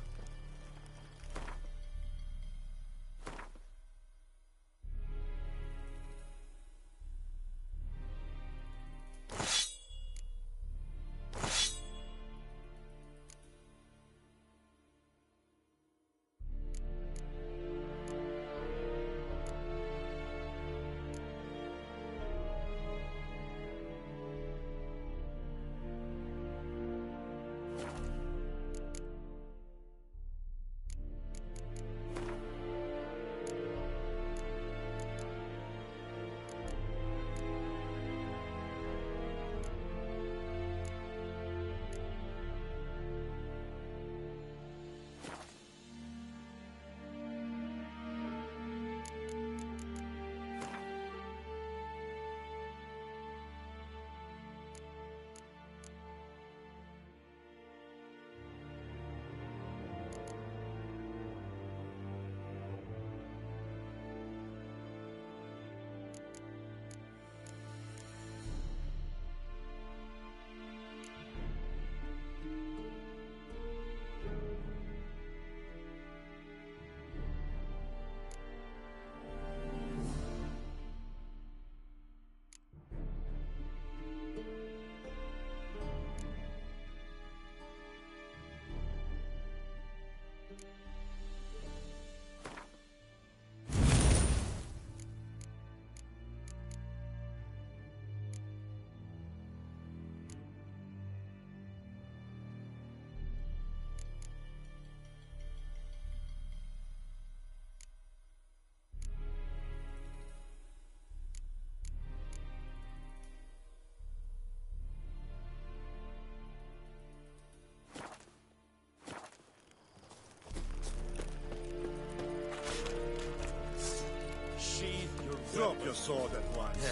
Drop your sword at once.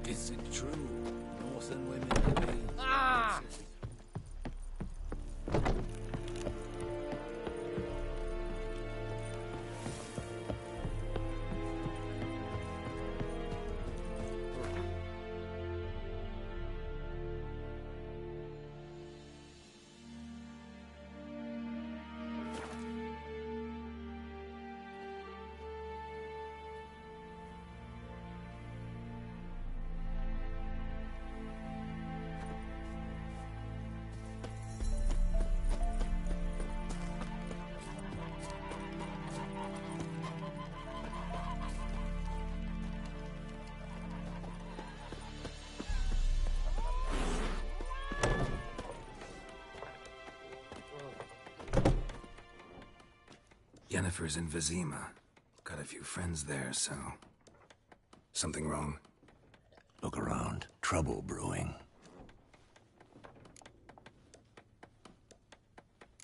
Is it true? Northern women living. Ah! Yennefer's in Vizima. Got a few friends there, so... Something wrong? Look around. Trouble brewing.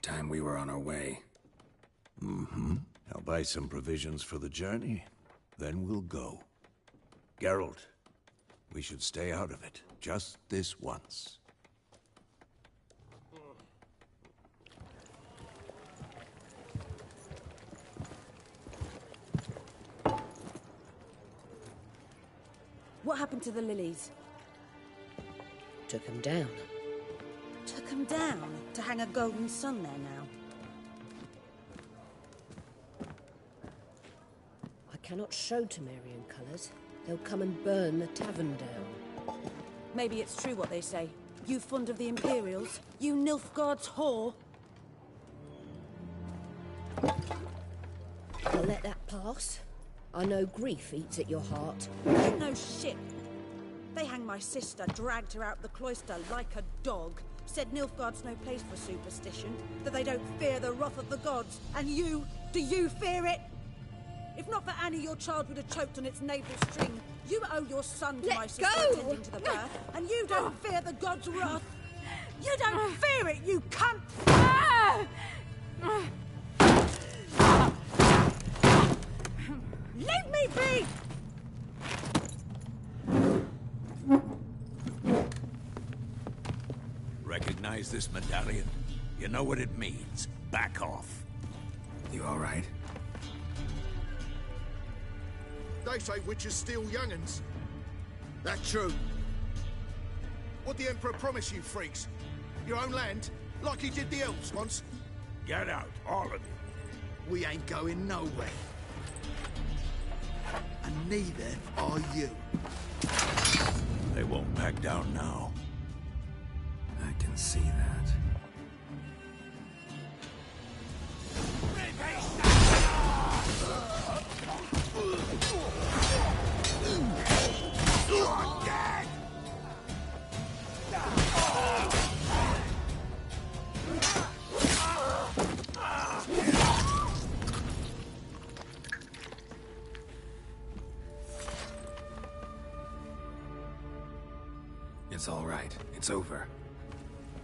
Time we were on our way. Mm-hmm. I'll buy some provisions for the journey, then we'll go. Geralt, we should stay out of it, just this once. What happened to the lilies? Took them down. Took them down? To hang a golden sun there now? I cannot show Temerian colours. They'll come and burn the tavern down. Maybe it's true what they say. You fond of the Imperials? You Nilfgaard's whore? I'll let that pass. I know grief eats at your heart. You know shit. They hanged my sister, dragged her out the cloister like a dog. Said Nilfgaard's no place for superstition, that they don't fear the wrath of the gods. And you, do you fear it? If not for Annie, your child would have choked on its navel string. You owe your son to my sister attending to the birth, and you don't fear the gods' wrath. You don't fear it, you cunt! Leave me be! Recognize this medallion? You know what it means. Back off. You all right? They say witches steal young'uns. That true? What the Emperor promise you, freaks? Your own land? Like he did the elves once? Get out, all of you. We ain't going nowhere. And neither are you. They won't back down now. I can see that. It's all right. It's over.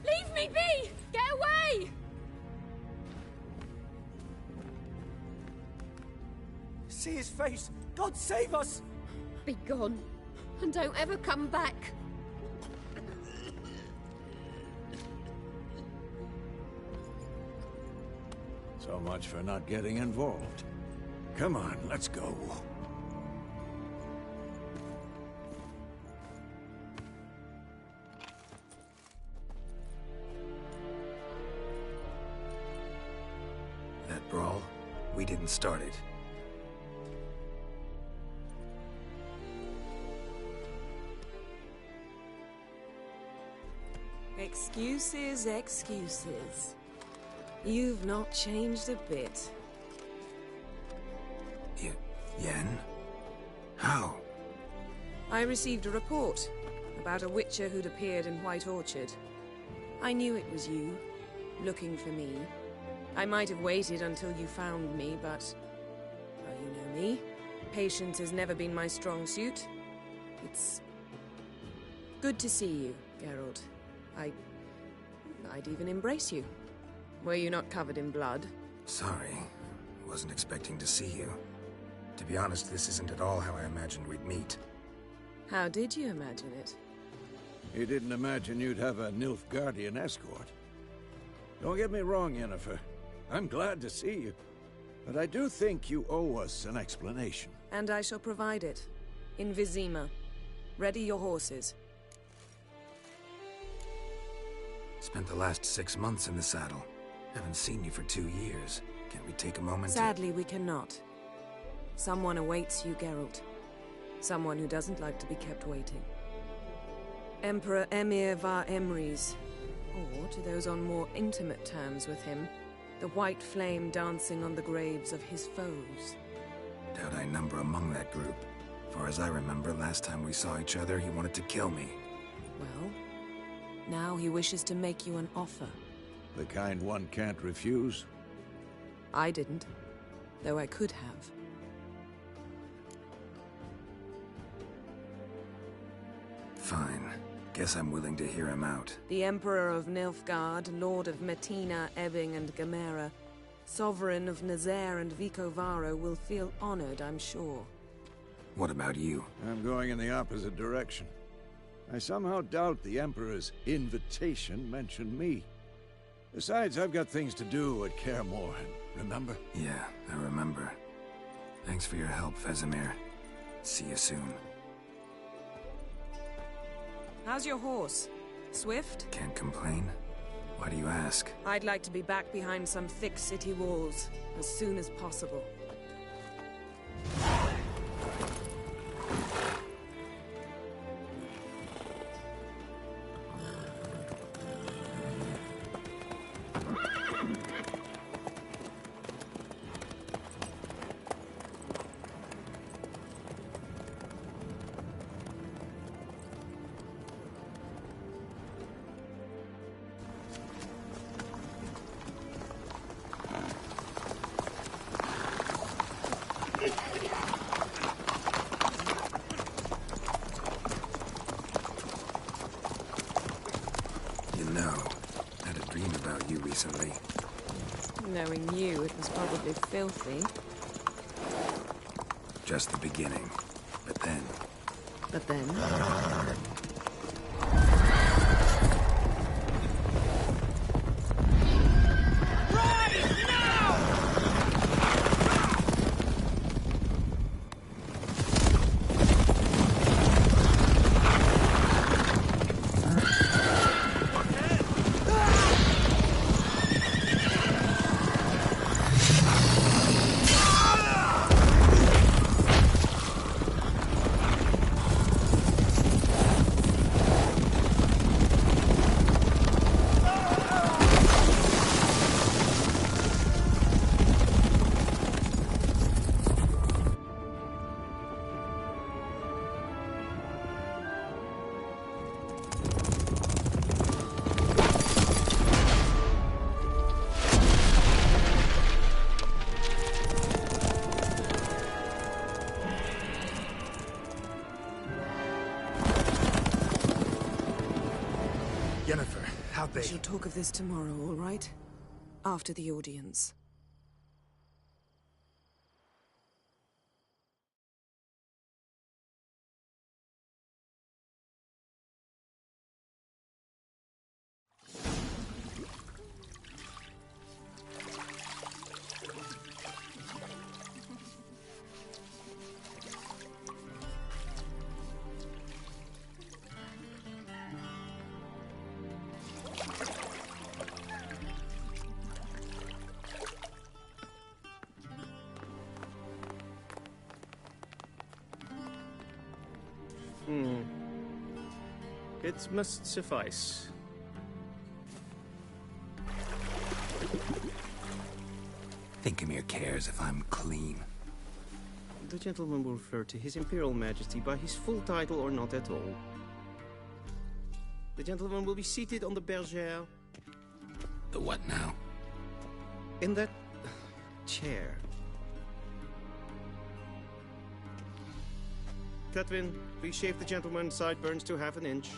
Leave me be! Get away! See his face! God save us! Be gone, and don't ever come back. So much for not getting involved. Come on, let's go. That brawl, we didn't start it. Excuses, excuses. You've not changed a bit. Yen? How? I received a report about a witcher who'd appeared in White Orchard. I knew it was you, looking for me. I might have waited until you found me, but... well, you know me. Patience has never been my strong suit. It's... good to see you, Geralt. I'd even embrace you. Were you not covered in blood? Sorry. Wasn't expecting to see you. To be honest, this isn't at all how I imagined we'd meet. How did you imagine it? You didn't imagine you'd have a Nilfgaardian escort. Don't get me wrong, Yennefer. I'm glad to see you. But I do think you owe us an explanation. And I shall provide it. In Vizima. Ready your horses. Spent the last 6 months in the saddle. Haven't seen you for 2 years. Can't we take a moment Sadly, we cannot. Someone awaits you, Geralt. Someone who doesn't like to be kept waiting. Emperor Emir var Emrys. Or, to those on more intimate terms with him, the white flame dancing on the graves of his foes. Doubt I number among that group. Far as I remember, last time we saw each other, he wanted to kill me. Well, now he wishes to make you an offer. The kind one can't refuse? I didn't, though I could have. Fine. Guess I'm willing to hear him out. The Emperor of Nilfgaard, Lord of Metina, Ebbing, and Gamera, Sovereign of Nazaire and Vicovaro will feel honored, I'm sure. What about you? I'm going in the opposite direction. I somehow doubt the Emperor's invitation mentioned me. Besides, I've got things to do at Kaer Morhen, remember? Yeah, I remember. Thanks for your help, Vesemir. See you soon. How's your horse? Swift? Can't complain. Why do you ask? I'd like to be back behind some thick city walls as soon as possible. Recently. Knowing you, it was probably filthy. Just the beginning. But then... But then? Yennefer, how'd they... We shall talk of this tomorrow, all right? After the audience. It must suffice. Thinkamir cares if I'm clean. The gentleman will refer to His Imperial Majesty by his full title or not at all. The gentleman will be seated on the bergère. The what now? In that... chair. Cletwin, please shave the gentleman's sideburns to half an inch.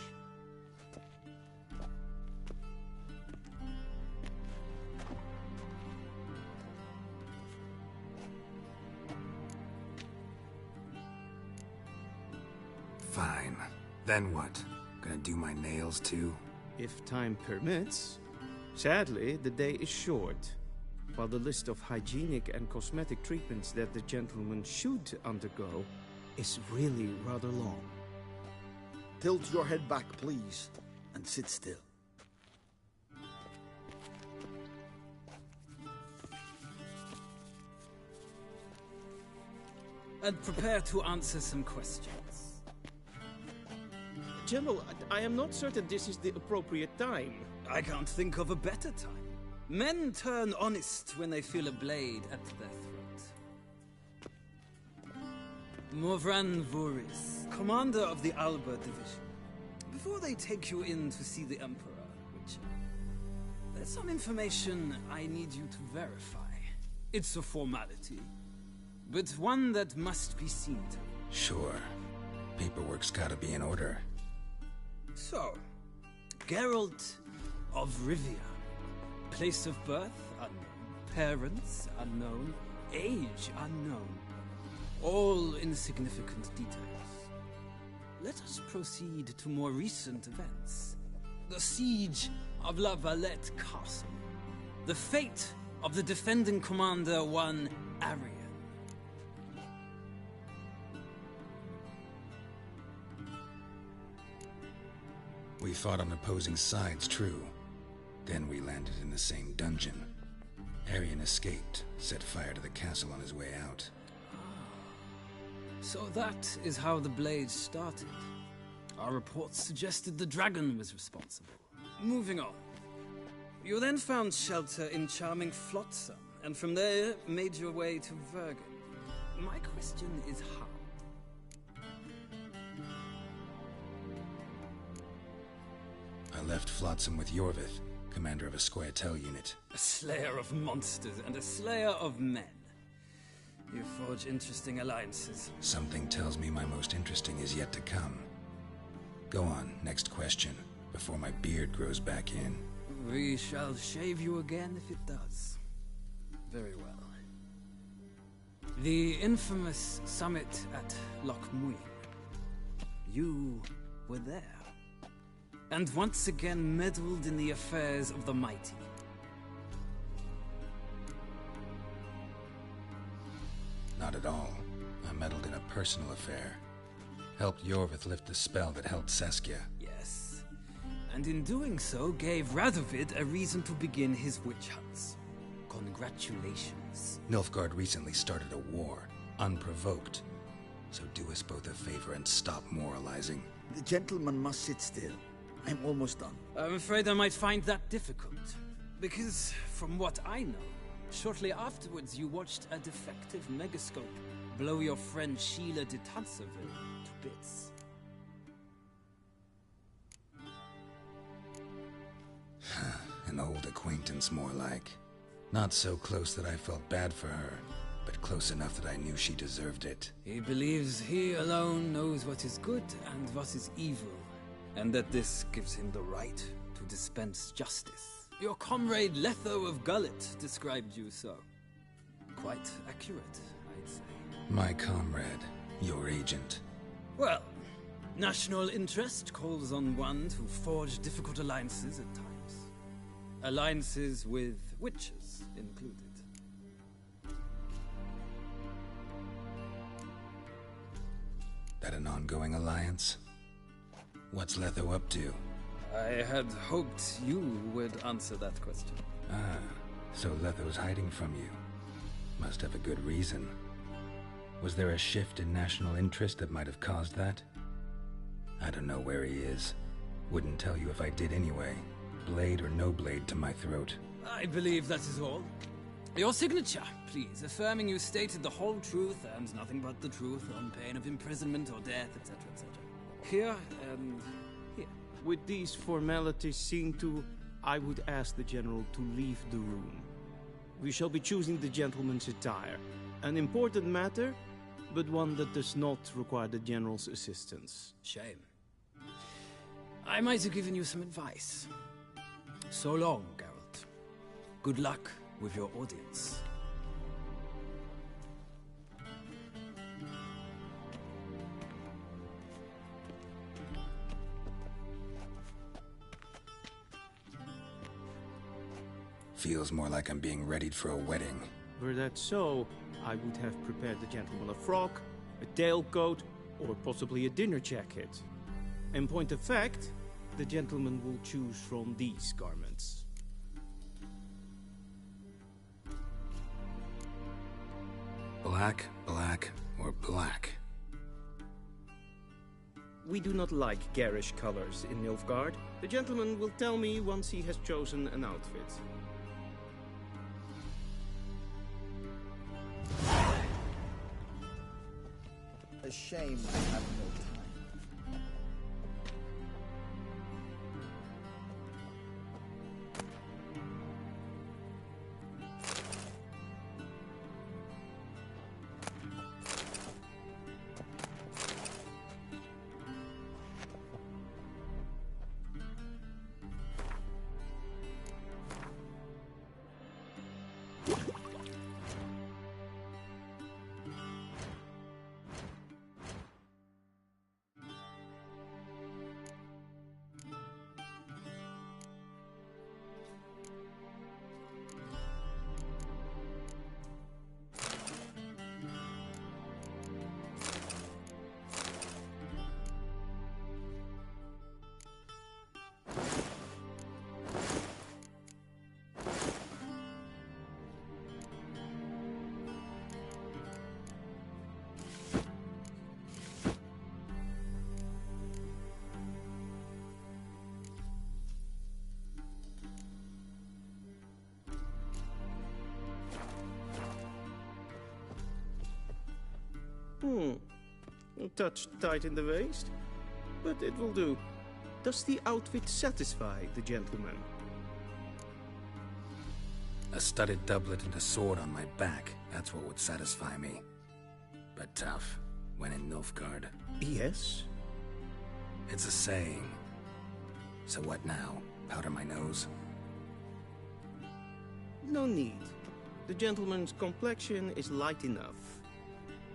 Fine. Then what? Gonna do my nails too? If time permits. Sadly, the day is short. While the list of hygienic and cosmetic treatments that the gentleman should undergo is really rather long. Tilt your head back, please, and sit still. And prepare to answer some questions. General, I am not certain this is the appropriate time. I can't think of a better time. Men turn honest when they feel a blade at their throat. Morvran Voorhis, commander of the Alba Division. Before they take you in to see the Emperor, Witcher, there's some information I need you to verify. It's a formality, but one that must be seen to. Sure. Paperwork's gotta be in order. So, Geralt of Rivia. Place of birth, unknown. parents unknown, age unknown. All insignificant details. Let us proceed to more recent events. The siege of La Valette Castle. The fate of the defending commander, one Arian. We fought on opposing sides, true. Then we landed in the same dungeon. Arian escaped, set fire to the castle on his way out. So that is how the Blade started. Our reports suggested the dragon was responsible. Moving on. You then found shelter in charming Flotsam, and from there made your way to Vergen. My question is how? I left Flotsam with Yorvith, commander of a Scoia'tael unit. A slayer of monsters and a slayer of men. You forge interesting alliances. Something tells me my most interesting is yet to come. Go on, next question, before my beard grows back in. We shall shave you again if it does. Very well. The infamous summit at Loch Muin. You were there. And once again meddled in the affairs of the mighty. Not at all. I meddled in a personal affair. Helped Yorvith lift the spell that held Saskia. Yes. And in doing so, gave Radovid a reason to begin his witch hunts. Congratulations. Nilfgaard recently started a war, unprovoked. So do us both a favor and stop moralizing. The gentleman must sit still. I'm almost done. I'm afraid I might find that difficult. Because, from what I know, shortly afterwards you watched a defective megascope blow your friend Sheila de Tanserville to bits. An old acquaintance, more like. Not so close that I felt bad for her, but close enough that I knew she deserved it. He believes he alone knows what is good and what is evil, and that this gives him the right to dispense justice. Your comrade Letho of Gullet described you so. Quite accurate, I'd say. My comrade, your agent. Well, national interest calls on one to forge difficult alliances at times. Alliances with witches included. That an ongoing alliance? What's Letho up to? I had hoped you would answer that question. Ah, so Letho's hiding from you. Must have a good reason. Was there a shift in national interest that might have caused that? I don't know where he is. Wouldn't tell you if I did anyway. Blade or no blade to my throat. I believe that is all. Your signature, please, affirming you stated the whole truth and nothing but the truth on pain of imprisonment or death, etc., etc. Here and here. With these formalities seen to, I would ask the General to leave the room. We shall be choosing the gentleman's attire. An important matter, but one that does not require the General's assistance. Shame. I might have given you some advice. So long, Geralt. Good luck with your audience. Feels more like I'm being readied for a wedding. Were that so, I would have prepared the gentleman a frock, a tailcoat, or possibly a dinner jacket. In point of fact, the gentleman will choose from these garments. Black, black, or black? We do not like garish colors in Nilfgaard. The gentleman will tell me once he has chosen an outfit. A shame I have no time. A touch tight in the waist, but it will do. Does the outfit satisfy the gentleman? A studded doublet and a sword on my back, that's what would satisfy me. But tough, when in Nilfgaard. Yes? It's a saying. So what now? Powder my nose? No need. The gentleman's complexion is light enough.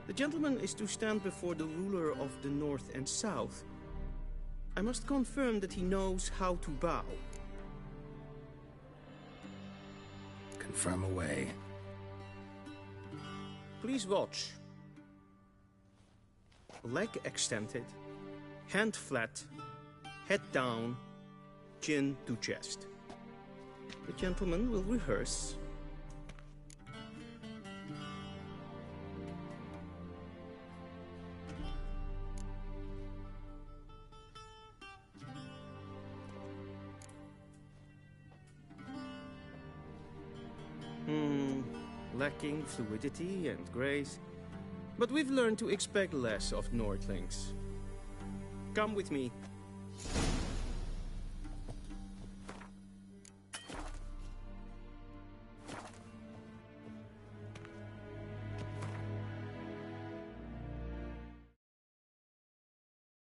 The gentleman is to stand before the ruler of the North and South. I must confirm that he knows how to bow. Confirm away. Please watch. Leg extended, hand flat, head down, chin to chest. The gentleman will rehearse. Lacking fluidity and grace, but we've learned to expect less of Nordlings. Come with me.